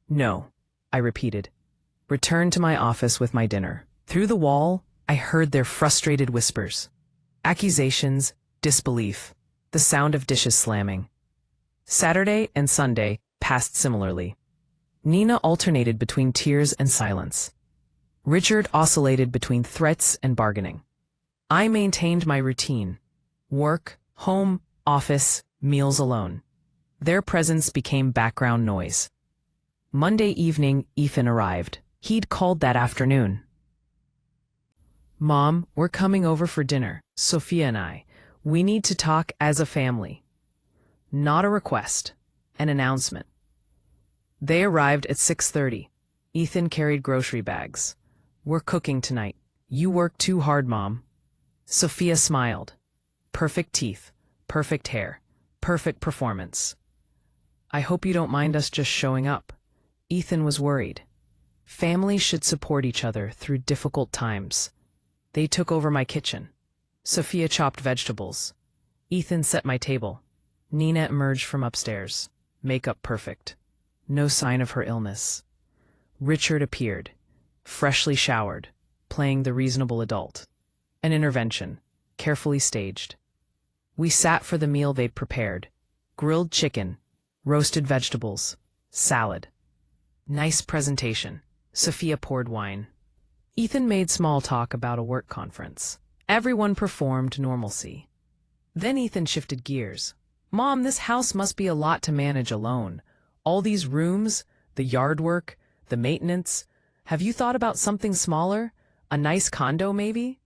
No, I repeated. Returned to my office with my dinner. Through the wall, I heard their frustrated whispers. Accusations, disbelief, the sound of dishes slamming. Saturday and Sunday passed similarly. Nina alternated between tears and silence. Richard oscillated between threats and bargaining. I maintained my routine. Work, home, office, meals alone. Their presence became background noise. Monday evening, Ethan arrived. He'd called that afternoon. Mom, we're coming over for dinner, Sophia and I. We need to talk as a family. Not a request, an announcement. They arrived at 6:30. Ethan carried grocery bags. We're cooking tonight. You work too hard, Mom. Sophia smiled. Perfect teeth, perfect hair, perfect performance. I hope you don't mind us just showing up. Ethan was worried. Families should support each other through difficult times. They took over my kitchen. Sophia chopped vegetables. Ethan set my table. Nina emerged from upstairs, makeup perfect. No sign of her illness. Richard appeared, freshly showered, playing the reasonable adult. An intervention, carefully staged. We sat for the meal they'd prepared. Grilled chicken, roasted vegetables, salad. Nice presentation. Sophia poured wine. Ethan made small talk about a work conference. Everyone performed normalcy. Then Ethan shifted gears. Mom, this house must be a lot to manage alone. All these rooms, the yard work, the maintenance. Have you thought about something smaller? A nice condo, maybe?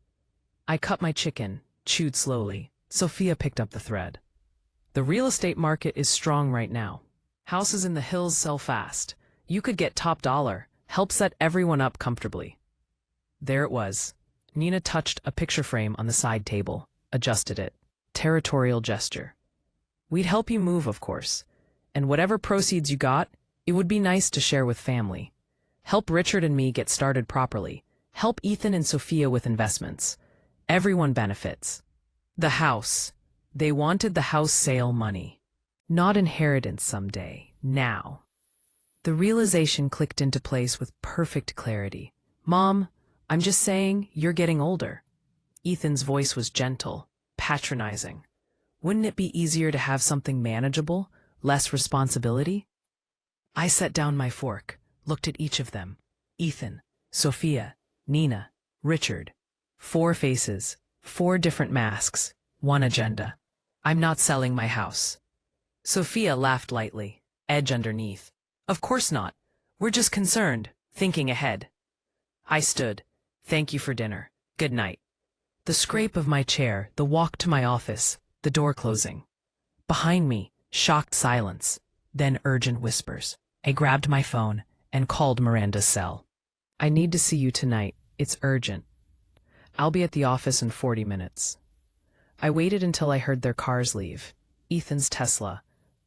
I cut my chicken, chewed slowly. Sophia picked up the thread. The real estate market is strong right now. Houses in the hills sell fast. You could get top dollar, help set everyone up comfortably. There it was. Nina touched a picture frame on the side table, adjusted it. Territorial gesture. We'd help you move, of course. And whatever proceeds you got, it would be nice to share with family. Help Richard and me get started properly. Help Ethan and Sophia with investments. Everyone benefits. The house. They wanted the house sale money. Not inheritance someday. Now. The realization clicked into place with perfect clarity. Mom, I'm just saying, you're getting older. Ethan's voice was gentle, patronizing. Wouldn't it be easier to have something manageable, less responsibility? I set down my fork, looked at each of them. Ethan, Sophia, Nina, Richard. 4 faces, 4 different masks, 1 agenda. I'm not selling my house. Sophia laughed lightly, edge underneath. Of course not. We're just concerned, thinking ahead. I stood. Thank you for dinner. Good night. The scrape of my chair, the walk to my office, the door closing. Behind me, shocked silence, then urgent whispers. I grabbed my phone and called Miranda's cell. I need to see you tonight. It's urgent. I'll be at the office in 40 minutes. I waited until I heard their cars leave. Ethan's Tesla,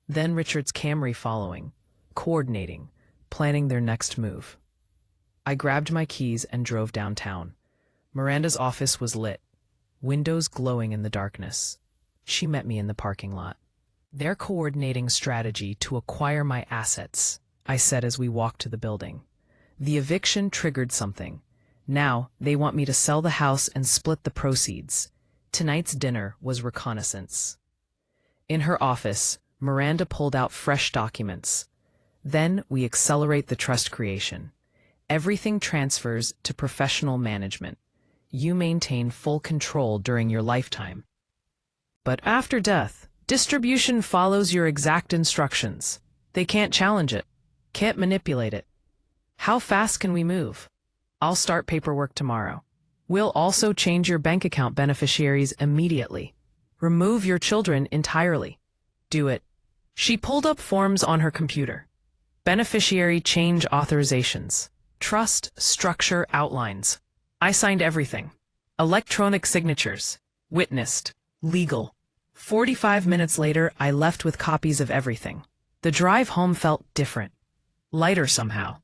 then Richard's Camry following, coordinating, planning their next move. I grabbed my keys and drove downtown. Miranda's office was lit, windows glowing in the darkness. She met me in the parking lot. They're coordinating strategy to acquire my assets, I said as we walked to the building. The eviction triggered something. Now they want me to sell the house and split the proceeds. Tonight's dinner was reconnaissance. In her office, Miranda pulled out fresh documents. Then we accelerate the trust creation. Everything transfers to professional management. You maintain full control during your lifetime. But after death, distribution follows your exact instructions. They can't challenge it, can't manipulate it. How fast can we move? I'll start paperwork tomorrow. We'll also change your bank account beneficiaries immediately. Remove your children entirely. Do it. She pulled up forms on her computer. Beneficiary change authorizations. Trust structure outlines. I signed everything. Electronic signatures. Witnessed. Legal. 45 minutes later, I left with copies of everything. The drive home felt different. Lighter somehow.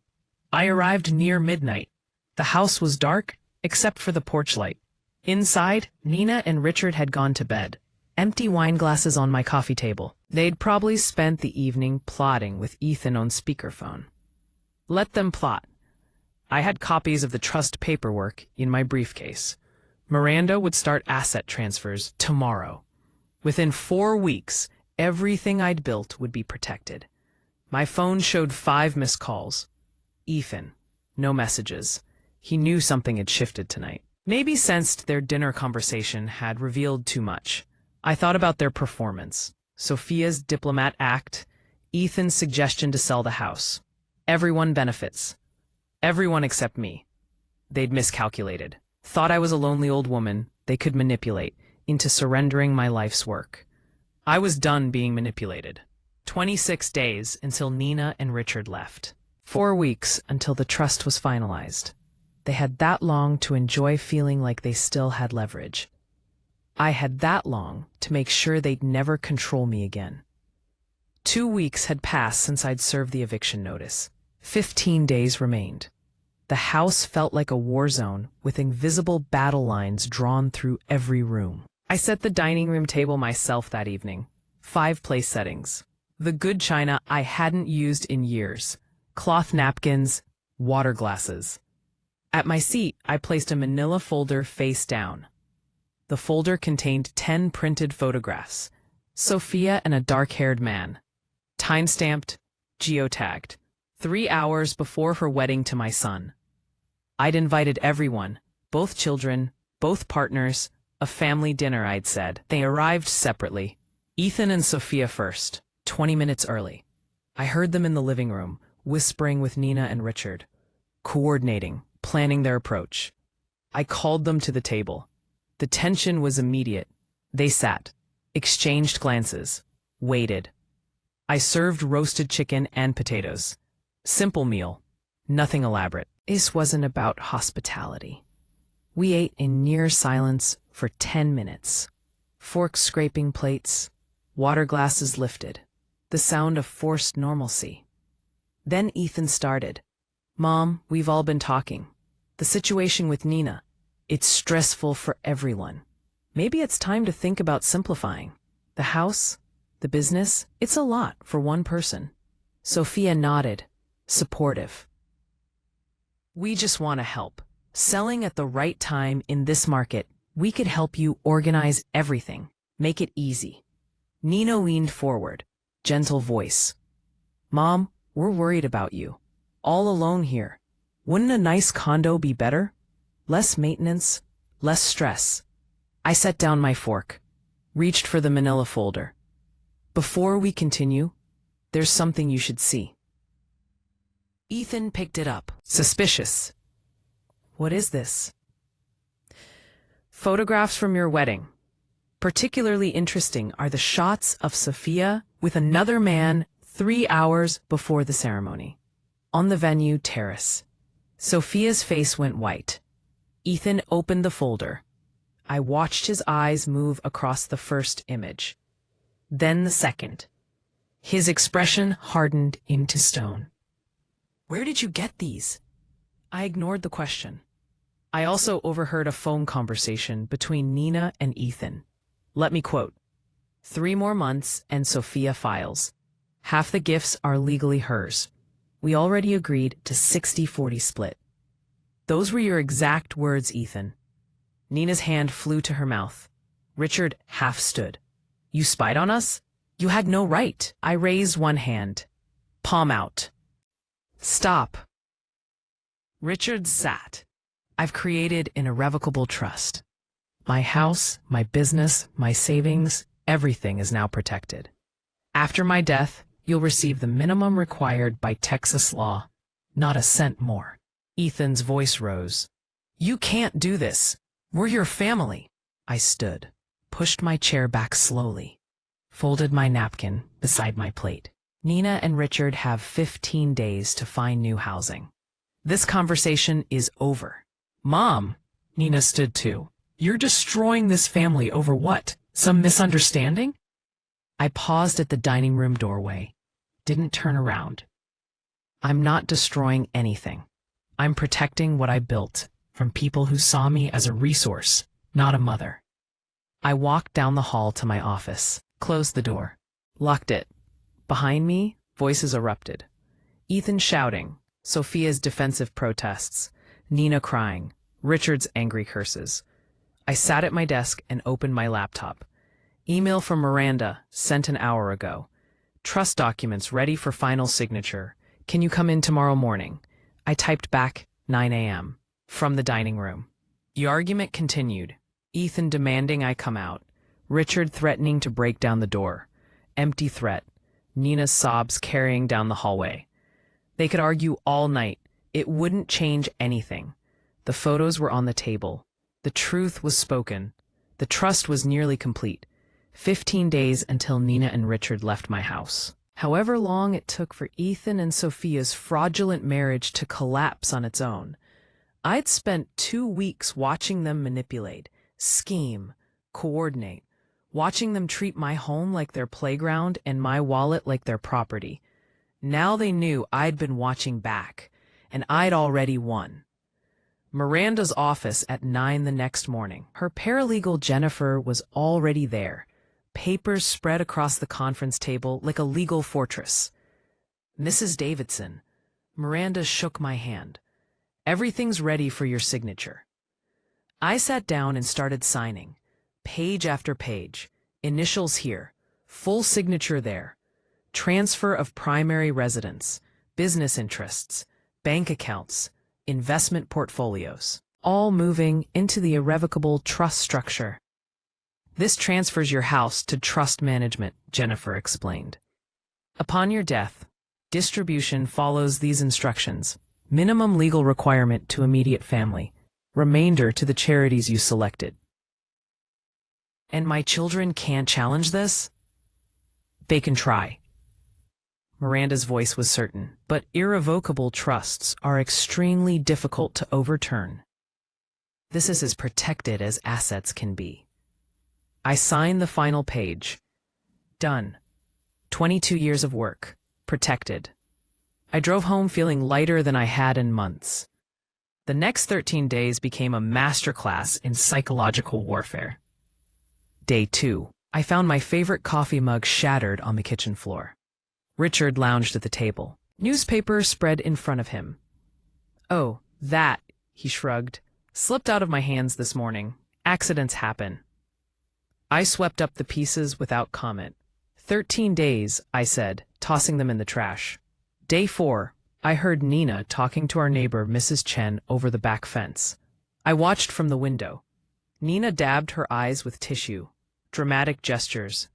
I arrived near midnight. The house was dark, except for the porch light. Inside, Nina and Richard had gone to bed. Empty wine glasses on my coffee table. They'd probably spent the evening plotting with Ethan on speakerphone. Let them plot. I had copies of the trust paperwork in my briefcase. Miranda would start asset transfers tomorrow. Within 4 weeks, everything I'd built would be protected. My phone showed 5 missed calls. Ethan. No messages. He knew something had shifted tonight. Maybe sensed their dinner conversation had revealed too much. I thought about their performance. Sophia's diplomat act, Ethan's suggestion to sell the house. Everyone benefits. Everyone except me. They'd miscalculated. Thought I was a lonely old woman they could manipulate into surrendering my life's work. I was done being manipulated. 26 days until Nina and Richard left. 4 weeks until the trust was finalized. They had that long to enjoy feeling like they still had leverage. I had that long to make sure they'd never control me again. 2 weeks had passed since I'd served the eviction notice. 15 days remained. The house felt like a war zone with invisible battle lines drawn through every room. I set the dining room table myself that evening. 5 place settings. The good china I hadn't used in years. Cloth napkins, water glasses. At my seat, I placed a manila folder face down. The folder contained 10 printed photographs. Sophia and a dark-haired man. Time-stamped, geotagged. 3 hours before her wedding to my son. I'd invited everyone, both children, both partners, a family dinner, I'd said. They arrived separately. Ethan and Sophia first, 20 minutes early. I heard them in the living room, whispering with Nina and Richard, coordinating, planning their approach. I called them to the table. The tension was immediate. They sat, exchanged glances, waited. I served roasted chicken and potatoes. Simple meal, nothing elaborate. This wasn't about hospitality. We ate in near silence for 10 minutes. Forks scraping plates, water glasses lifted, the sound of forced normalcy. Then Ethan started. Mom, we've all been talking. The situation with Nina, it's stressful for everyone. Maybe it's time to think about simplifying. The house, the business, it's a lot for one person. Sophia nodded, supportive. We just want to help. Selling at the right time in this market, we could help you organize everything, make it easy. Nina leaned forward, gentle voice. Mom, we're worried about you. All alone here. Wouldn't a nice condo be better? Less maintenance, less stress. I set down my fork, reached for the manila folder. Before we continue, there's something you should see. Ethan picked it up, suspicious. What is this? Photographs from your wedding. Particularly interesting are the shots of Sophia with another man 3 hours before the ceremony. On the venue terrace. Sophia's face went white. Ethan opened the folder. I watched his eyes move across the first image. Then the second. His expression hardened into stone. Where did you get these? I ignored the question. I also overheard a phone conversation between Nina and Ethan. Let me quote. 3 more months and Sophia files. Half the gifts are legally hers. We already agreed to 60-40 split. Those were your exact words, Ethan. Nina's hand flew to her mouth. Richard half stood. You spied on us? You had no right. I raised one hand. Palm out. Stop. Richard sat. I've created an irrevocable trust. My house, my business, my savings, everything is now protected. After my death, you'll receive the minimum required by Texas law. Not a cent more. Ethan's voice rose. You can't do this. We're your family. I stood, pushed my chair back slowly, folded my napkin beside my plate. Nina and Richard have 15 days to find new housing. This conversation is over. Mom, Nina stood too. You're destroying this family over what? Some misunderstanding? I paused at the dining room doorway, didn't turn around. I'm not destroying anything. I'm protecting what I built from people who saw me as a resource, not a mother. I walked down the hall to my office, closed the door, locked it. Behind me, voices erupted. Ethan shouting, Sophia's defensive protests, Nina crying, Richard's angry curses. I sat at my desk and opened my laptop. Email from Miranda, sent an hour ago. Trust documents ready for final signature. Can you come in tomorrow morning? I typed back, 9 a.m. from the dining room. The argument continued, Ethan demanding I come out, Richard threatening to break down the door. Empty threat. Nina's sobs carrying down the hallway. They could argue all night. It wouldn't change anything. The photos were on the table. The truth was spoken. The trust was nearly complete. 15 days until Nina and Richard left my house. However long it took for Ethan and Sophia's fraudulent marriage to collapse on its own, I'd spent 2 weeks watching them manipulate, scheme, coordinate, watching them treat my home like their playground and my wallet like their property. Now they knew I'd been watching back, and I'd already won. Miranda's office at 9 the next morning. Her paralegal Jennifer was already there, papers spread across the conference table like a legal fortress. Mrs. Davidson, Miranda shook my hand. Everything's ready for your signature. I sat down and started signing, page after page, initials here, full signature there, transfer of primary residence, business interests, bank accounts, investment portfolios, all moving into the irrevocable trust structure. This transfers your house to trust management, Jennifer explained. Upon your death, distribution follows these instructions. Minimum legal requirement to immediate family. Remainder to the charities you selected. And my children can't challenge this? They can try. Miranda's voice was certain, but irrevocable trusts are extremely difficult to overturn. This is as protected as assets can be. I signed the final page. Done. 22 years of work. Protected. I drove home feeling lighter than I had in months. The next 13 days became a masterclass in psychological warfare. Day 2. I found my favorite coffee mug shattered on the kitchen floor. Richard lounged at the table. Newspaper spread in front of him. Oh, that, he shrugged. Slipped out of my hands this morning. Accidents happen. I swept up the pieces without comment. 13 days, I said, tossing them in the trash. Day 4, I heard Nina talking to our neighbor, Mrs. Chen, over the back fence. I watched from the window. Nina dabbed her eyes with tissue. Dramatic gestures.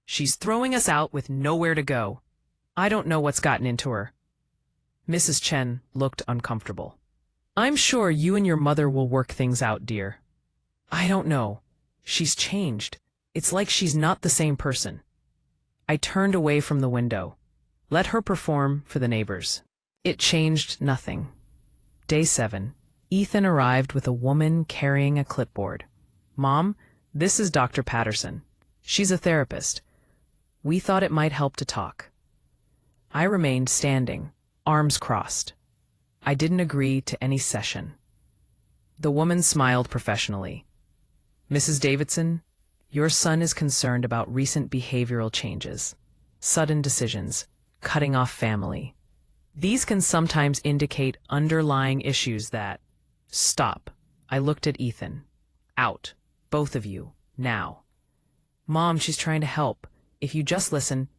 She's throwing us out with nowhere to go. I don't know what's gotten into her. Mrs. Chen looked uncomfortable. I'm sure you and your mother will work things out, dear. I don't know. She's changed. It's like she's not the same person. I turned away from the window. Let her perform for the neighbors. It changed nothing. Day 7. Ethan arrived with a woman carrying a clipboard. Mom, this is Dr. Patterson. She's a therapist. We thought it might help to talk. I remained standing, arms crossed. I didn't agree to any session. The woman smiled professionally. Mrs. Davidson, your son is concerned about recent behavioral changes, sudden decisions, cutting off family. These can sometimes indicate underlying issues that... Stop. I looked at Ethan. Out. Both of you. Now. Mom, she's trying to help. If you just listen,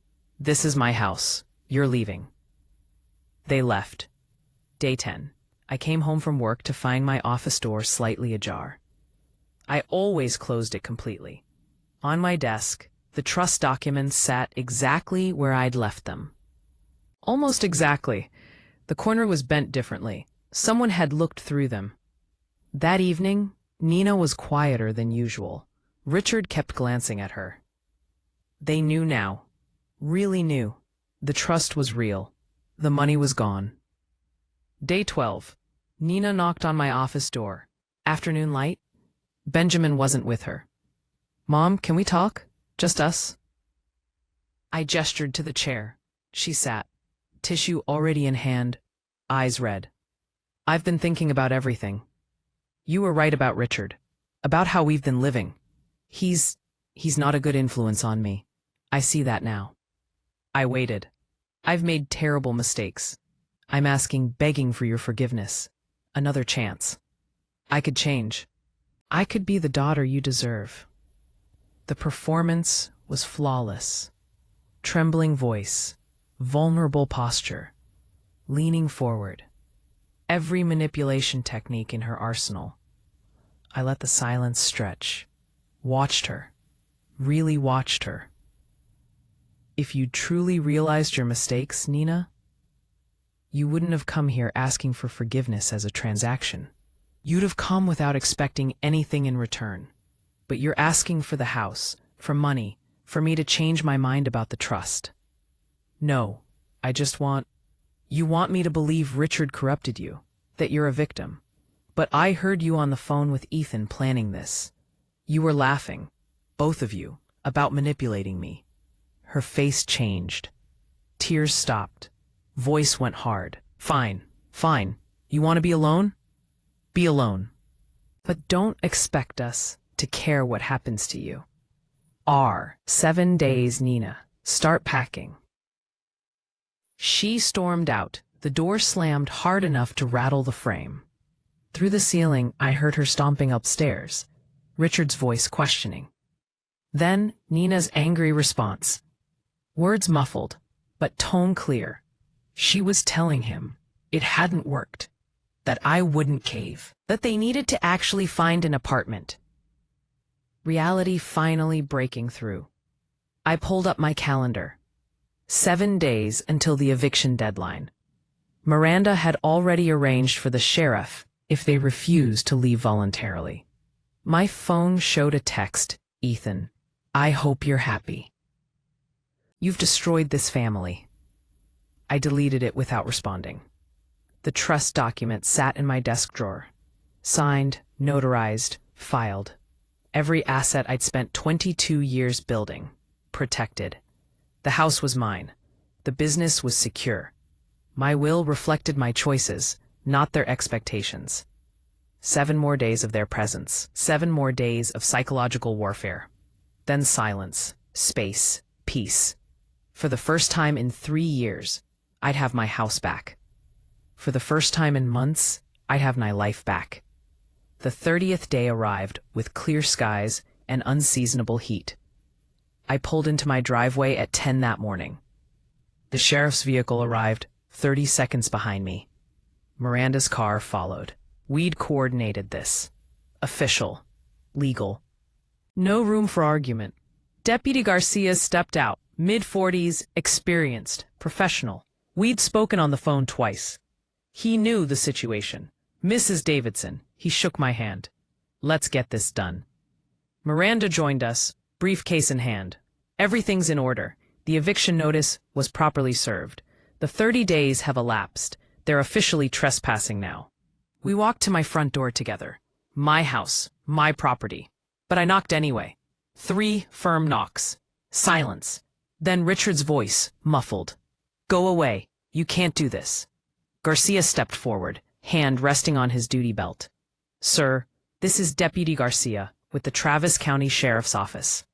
this is my house. You're leaving. They left. Day 10. I came home from work to find my office door slightly ajar. I always closed it completely. On my desk, the trust documents sat exactly where I'd left them. Almost exactly. The corner was bent differently. Someone had looked through them. That evening, Nina was quieter than usual. Richard kept glancing at her. They knew now. Really knew. The trust was real. The money was gone. Day 12. Nina knocked on my office door. Afternoon light? Benjamin wasn't with her. Mom, can we talk? Just us? I gestured to the chair. She sat. Tissue already in hand, eyes red. I've been thinking about everything. You were right about Richard, about how we've been living. He's not a good influence on me. I see that now. I waited. I've made terrible mistakes. I'm begging for your forgiveness. Another chance. I could change. I could be the daughter you deserve. The performance was flawless. Trembling voice. Vulnerable posture, leaning forward, every manipulation technique in her arsenal. I let the silence stretch. Watched her. Really watched her. If you truly realized your mistakes, Nina, you wouldn't have come here asking for forgiveness as a transaction. You'd have come without expecting anything in return. But you're asking for the house, for money, for me to change my mind about the trust. No, I just want... You want me to believe Richard corrupted you, that you're a victim. But I heard you on the phone with Ethan planning this. You were laughing, both of you, about manipulating me. Her face changed. Tears stopped. Voice went hard. Fine, fine. You want to be alone? Be alone. But don't expect us to care what happens to you. 7 days, Nina. Start packing. She stormed out. The door slammed hard enough to rattle the frame. Through the ceiling, I heard her stomping upstairs, Richard's voice questioning. Then Nina's angry response. Words muffled, but tone clear. She was telling him it hadn't worked, that I wouldn't cave, that they needed to actually find an apartment. Reality finally breaking through. I pulled up my calendar. 7 days until the eviction deadline. Miranda had already arranged for the sheriff if they refused to leave voluntarily. My phone showed a text, Ethan, I hope you're happy. You've destroyed this family. I deleted it without responding. The trust document sat in my desk drawer. Signed, notarized, filed. Every asset I'd spent 22 years building. Protected. The house was mine. The business was secure. My will reflected my choices, not their expectations. 7 more days of their presence. 7 more days of psychological warfare. Then silence, space, peace. For the first time in 3 years, I'd have my house back. For the first time in months, I'd have my life back. The 30th day arrived with clear skies and unseasonable heat. I pulled into my driveway at 10 that morning. The sheriff's vehicle arrived 30 seconds behind me. Miranda's car followed. We'd coordinated this. Official. Legal. No room for argument. Deputy Garcia stepped out. Mid-40s, experienced, professional. We'd spoken on the phone twice. He knew the situation. Mrs. Davidson, he shook my hand. Let's get this done. Miranda joined us, briefcase in hand. Everything's in order. The eviction notice was properly served. The 30 days have elapsed. They're officially trespassing now. We walked to my front door together. My house, my property. But I knocked anyway. 3 firm knocks. Silence. Then Richard's voice, muffled. Go away. You can't do this. Garcia stepped forward, hand resting on his duty belt. Sir, this is Deputy Garcia with the Travis County Sheriff's Office.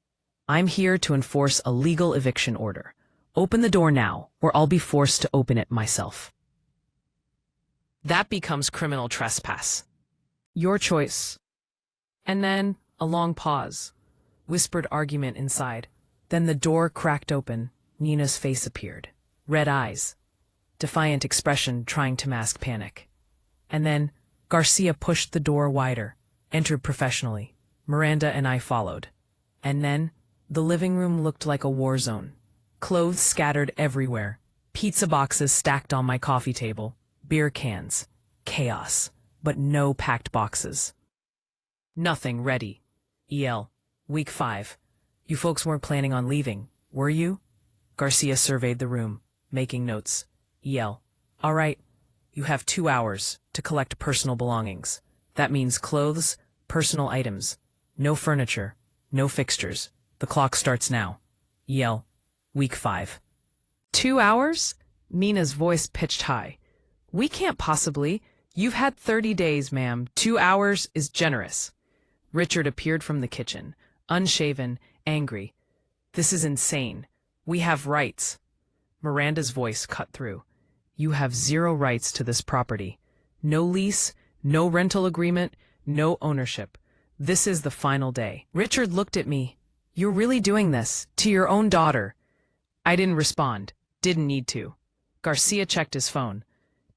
I'm here to enforce a legal eviction order. Open the door now, or I'll be forced to open it myself. That becomes criminal trespass. Your choice. And then a long pause. Whispered argument inside. Then the door cracked open. Nina's face appeared. Red eyes. Defiant expression trying to mask panic. And then Garcia pushed the door wider, entered professionally. Miranda and I followed. And then the living room looked like a war zone. Clothes scattered everywhere. Pizza boxes stacked on my coffee table. Beer cans. Chaos. But no packed boxes. Nothing ready. EL. Week 5. You folks weren't planning on leaving, were you? Garcia surveyed the room, making notes. EL. All right. You have 2 hours to collect personal belongings. That means clothes, personal items. No furniture. No fixtures. The clock starts now. EL. Week 5. 2 hours? Nina's voice pitched high. We can't possibly. You've had 30 days, ma'am. 2 hours is generous. Richard appeared from the kitchen, unshaven, angry. This is insane. We have rights. Miranda's voice cut through. You have 0 rights to this property. No lease, no rental agreement, no ownership. This is the final day. Richard looked at me. You're really doing this to your own daughter. I didn't respond. Didn't need to. Garcia checked his phone.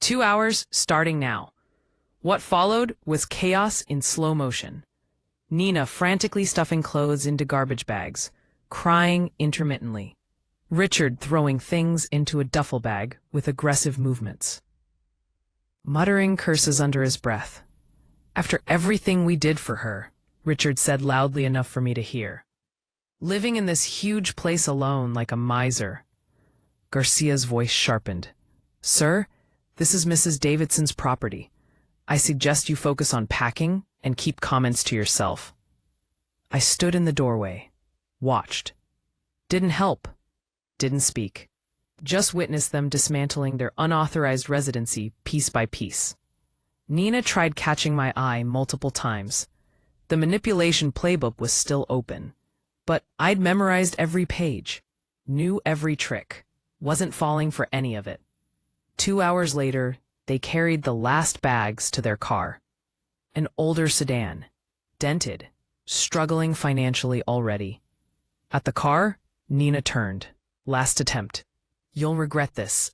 2 hours starting now. What followed was chaos in slow motion. Nina frantically stuffing clothes into garbage bags, crying intermittently. Richard throwing things into a duffel bag with aggressive movements. Muttering curses under his breath. After everything we did for her, Richard said loudly enough for me to hear. Living in this huge place alone like a miser. Garcia's voice sharpened. Sir, this is Mrs. Davidson's property. I suggest you focus on packing and keep comments to yourself. I stood in the doorway, watched. Didn't help. Didn't speak. Just witnessed them dismantling their unauthorized residency piece by piece. Nina tried catching my eye multiple times. The manipulation playbook was still open. But I'd memorized every page, knew every trick, wasn't falling for any of it. 2 hours later, they carried the last bags to their car. An older sedan, dented, struggling financially already. At the car, Nina turned. Last attempt. You'll regret this.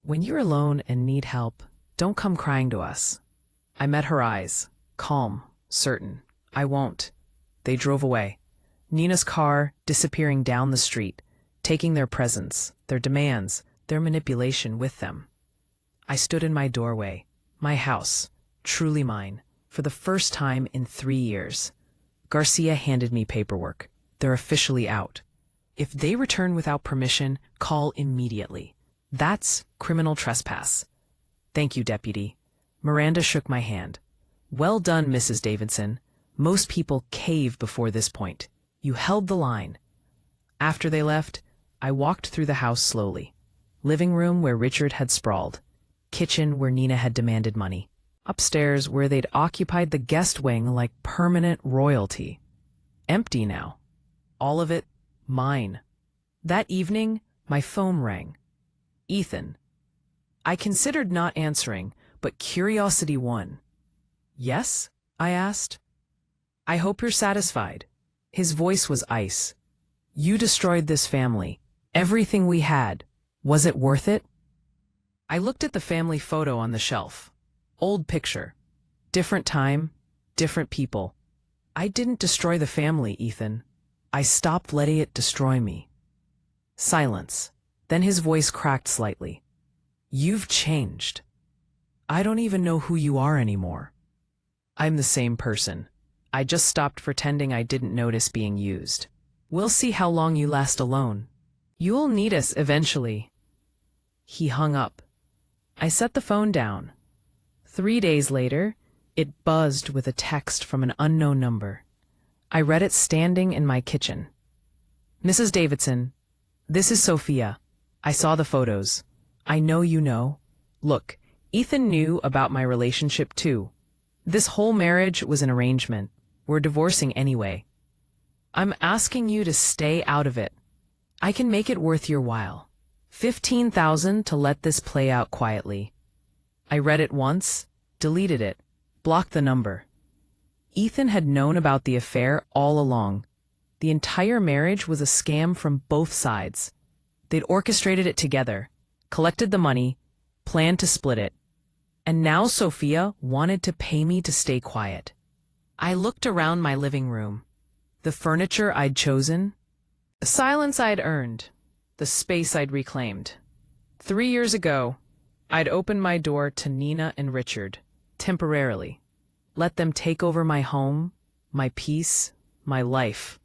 When you're alone and need help, don't come crying to us. I met her eyes, calm, certain. I won't. They drove away. Nina's car disappearing down the street, taking their presence, their demands, their manipulation with them. I stood in my doorway, my house, truly mine, for the first time in 3 years. Garcia handed me paperwork. They're officially out. If they return without permission, call immediately. That's criminal trespass. Thank you, Deputy. Miranda shook my hand. Well done, Mrs. Davidson. Most people cave before this point. You held the line. After they left, I walked through the house slowly. Living room where Richard had sprawled. Kitchen where Nina had demanded money. Upstairs where they'd occupied the guest wing like permanent royalty. Empty now. All of it mine. That evening, my phone rang. Ethan. I considered not answering, but curiosity won. Yes? I asked. I hope you're satisfied. His voice was ice. You destroyed this family. Everything we had. Was it worth it? I looked at the family photo on the shelf. Old picture. Different time, different people. I didn't destroy the family, Ethan. I stopped letting it destroy me. Silence. Then his voice cracked slightly. You've changed. I don't even know who you are anymore. I'm the same person. I just stopped pretending I didn't notice being used. We'll see how long you last alone. You'll need us eventually. He hung up. I set the phone down. 3 days later, it buzzed with a text from an unknown number. I read it standing in my kitchen. Mrs. Davidson, this is Sophia. I saw the photos. I know you know. Look, Ethan knew about my relationship too. This whole marriage was an arrangement. We're divorcing anyway. I'm asking you to stay out of it. I can make it worth your while. 15,000 to let this play out quietly. I read it once, deleted it, blocked the number. Ethan had known about the affair all along. The entire marriage was a scam from both sides. They'd orchestrated it together, collected the money, planned to split it. And now Sophia wanted to pay me to stay quiet. I looked around my living room. The furniture I'd chosen, the silence I'd earned, the space I'd reclaimed. 3 years ago, I'd opened my door to Nina and Richard, temporarily. Let them take over my home, my peace, my life.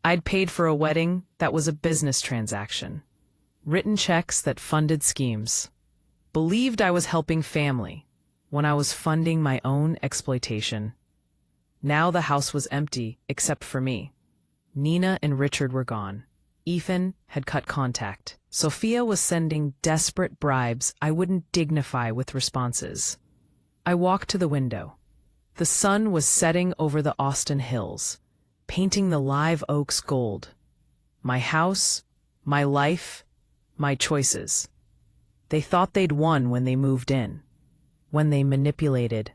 I'd paid for a wedding that was a business transaction. Written checks that funded schemes. Believed I was helping family when I was funding my own exploitation. Now the house was empty except for me. Nina and Richard were gone. Ethan had cut contact. Sophia was sending desperate bribes I wouldn't dignify with responses. I walked to the window. The sun was setting over the Austin Hills, painting the live oaks gold. My house, my life, my choices. They thought they'd won when they moved in, when they manipulated.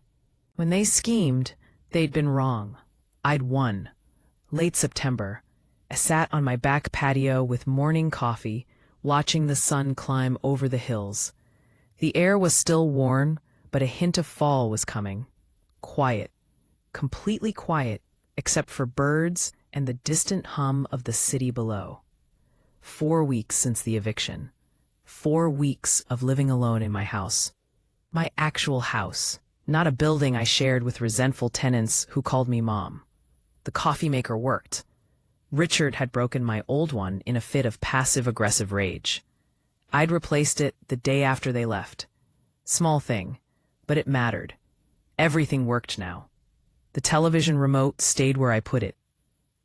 When they schemed, they'd been wrong. I'd won. Late September, I sat on my back patio with morning coffee, watching the sun climb over the hills. The air was still warm, but a hint of fall was coming. Quiet. Completely quiet. except for birds and the distant hum of the city below. 4 weeks since the eviction. 4 weeks of living alone in my house. My actual house, not a building I shared with resentful tenants who called me mom. The coffee maker worked. Richard had broken my old one in a fit of passive-aggressive rage. I'd replaced it the day after they left. Small thing, but it mattered. Everything worked now. The television remote stayed where I put it.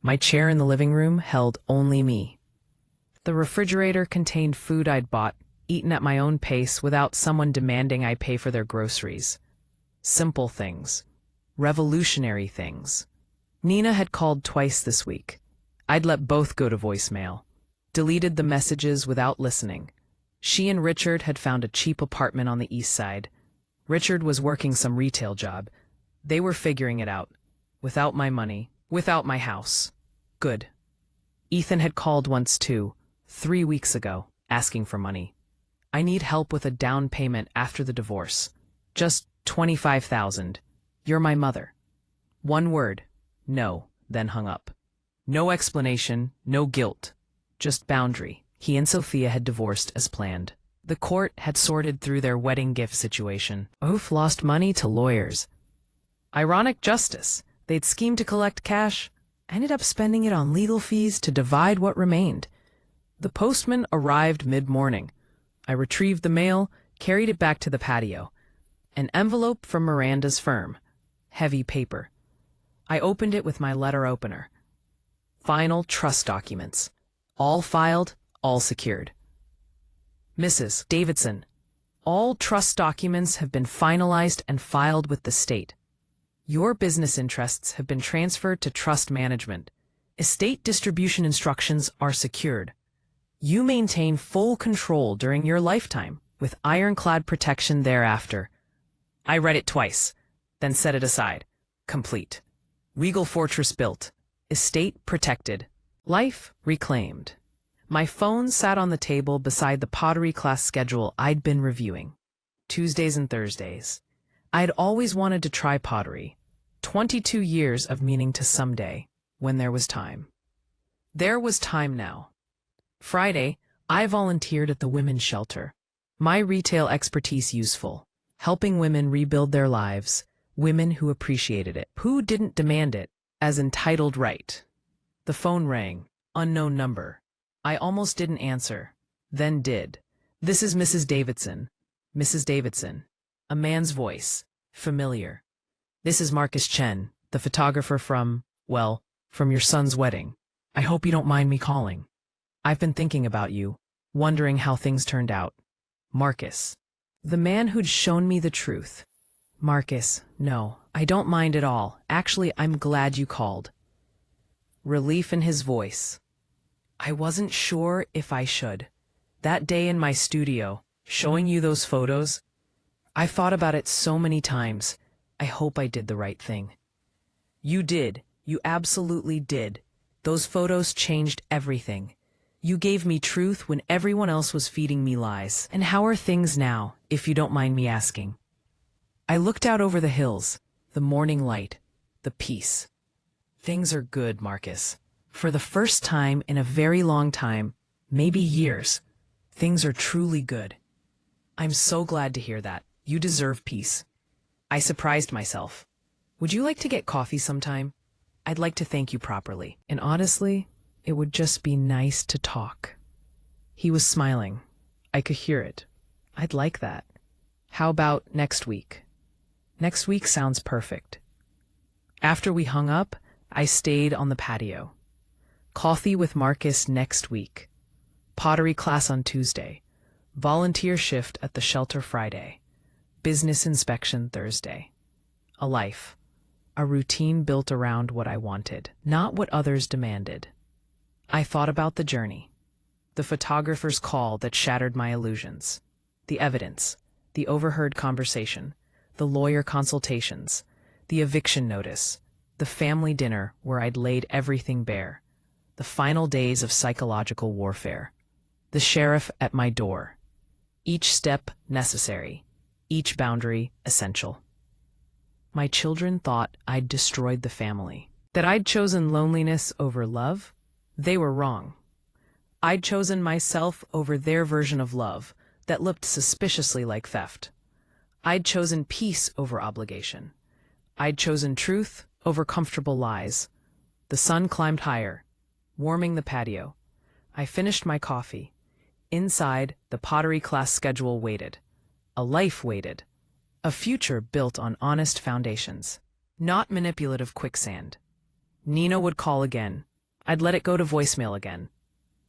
My chair in the living room held only me. The refrigerator contained food I'd bought, eaten at my own pace without someone demanding I pay for their groceries. Simple things. Revolutionary things. Nina had called twice this week. I'd let both go to voicemail. Deleted the messages without listening. She and Richard had found a cheap apartment on the east side. Richard was working some retail job. They were figuring it out. Without my money. Without my house. Good. Ethan had called once too, 3 weeks ago, asking for money. I need help with a down payment after the divorce. Just $25,000. You're my mother. One word. No, then hung up. No explanation, no guilt. Just boundary. He and Sophia had divorced as planned. The court had sorted through their wedding gift situation. Both lost money to lawyers. Ironic justice. They'd schemed to collect cash, ended up spending it on legal fees to divide what remained. The postman arrived mid-morning. I retrieved the mail, carried it back to the patio. An envelope from Miranda's firm. Heavy paper. I opened it with my letter opener. Final trust documents. All filed, all secured. Mrs. Davidson, all trust documents have been finalized and filed with the state. Your business interests have been transferred to trust management. Estate distribution instructions are secured. You maintain full control during your lifetime, with ironclad protection thereafter. I read it twice, then set it aside. Complete. Regal fortress built. Estate protected. Life reclaimed. My phone sat on the table beside the pottery class schedule I'd been reviewing. Tuesdays and Thursdays. I'd always wanted to try pottery. 22 years of meaning to someday, when there was time. There was time now. Friday, I volunteered at the women's shelter. My retail expertise useful, helping women rebuild their lives, women who appreciated it, who didn't demand it, as entitled right. The phone rang, unknown number. I almost didn't answer, then did. This is Mrs. Davidson. Mrs. Davidson. A man's voice, familiar. This is Marcus Chen, the photographer from your son's wedding. I hope you don't mind me calling. I've been thinking about you, wondering how things turned out. Marcus. The man who'd shown me the truth. Marcus, no, I don't mind at all. Actually, I'm glad you called. Relief in his voice. I wasn't sure if I should. That day in my studio, showing you those photos, I thought about it so many times. I hope I did the right thing. You did. You absolutely did. Those photos changed everything. You gave me truth when everyone else was feeding me lies. And how are things now, if you don't mind me asking? I looked out over the hills, the morning light, the peace. Things are good, Marcus. For the first time in a very long time, maybe years, things are truly good. I'm so glad to hear that. You deserve peace. I surprised myself. Would you like to get coffee sometime? I'd like to thank you properly. And honestly, it would just be nice to talk. He was smiling. I could hear it. I'd like that. How about next week? Next week sounds perfect. After we hung up, I stayed on the patio. Coffee with Marcus next week. Pottery class on Tuesday. Volunteer shift at the shelter Friday. Business inspection Thursday. A life. A routine built around what I wanted, not what others demanded. I thought about the journey. The photographer's call that shattered my illusions. The evidence. The overheard conversation. The lawyer consultations. The eviction notice. The family dinner where I'd laid everything bare. The final days of psychological warfare. The sheriff at my door. Each step necessary. Each boundary essential. My children thought I'd destroyed the family, That I'd chosen loneliness over love? They were wrong. I'd chosen myself over their version of love that looked suspiciously like theft. I'd chosen peace over obligation. I'd chosen truth over comfortable lies. The sun climbed higher, warming the patio. I finished my coffee. Inside, the pottery class schedule waited. A life waited. A future built on honest foundations, not manipulative quicksand. Nina would call again. I'd let it go to voicemail again.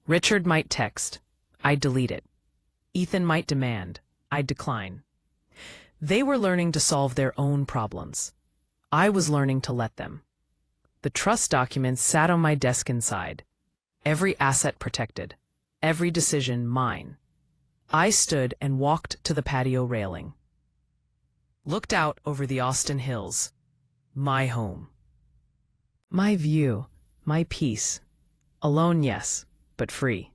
Richard might text. I'd delete it. Ethan might demand. I'd decline. They were learning to solve their own problems. I was learning to let them. The trust documents sat on my desk inside. Every asset protected. Every decision mine. I stood and walked to the patio railing. Looked out over the Austin Hills. My home. My view. My peace. Alone, yes, but free.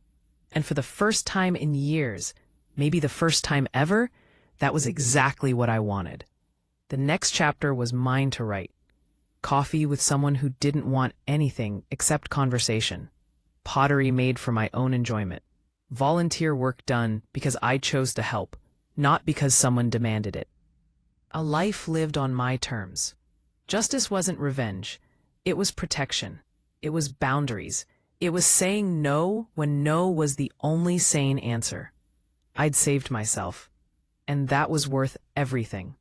And for the first time in years, maybe the first time ever, that was exactly what I wanted. The next chapter was mine to write. Coffee with someone who didn't want anything except conversation. Pottery made for my own enjoyment. Volunteer work done because I chose to help, not because someone demanded it. A life lived on my terms. Justice wasn't revenge. It was protection. It was boundaries. It was saying no when no was the only sane answer. I'd saved myself, and that was worth everything.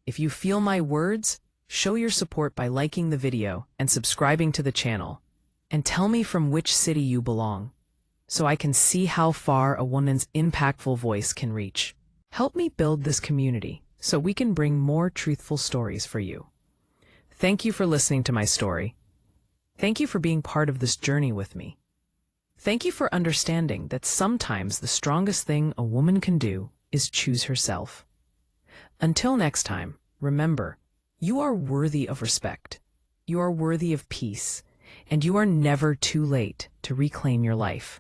If you feel my words, show your support by liking the video and subscribing to the channel. And tell me from which city you belong, so I can see how far a woman's impactful voice can reach. Help me build this community so we can bring more truthful stories for you. Thank you for listening to my story. Thank you for being part of this journey with me. Thank you for understanding that sometimes the strongest thing a woman can do is choose herself. Until next time, remember, you are worthy of respect. You are worthy of peace, and you are never too late to reclaim your life.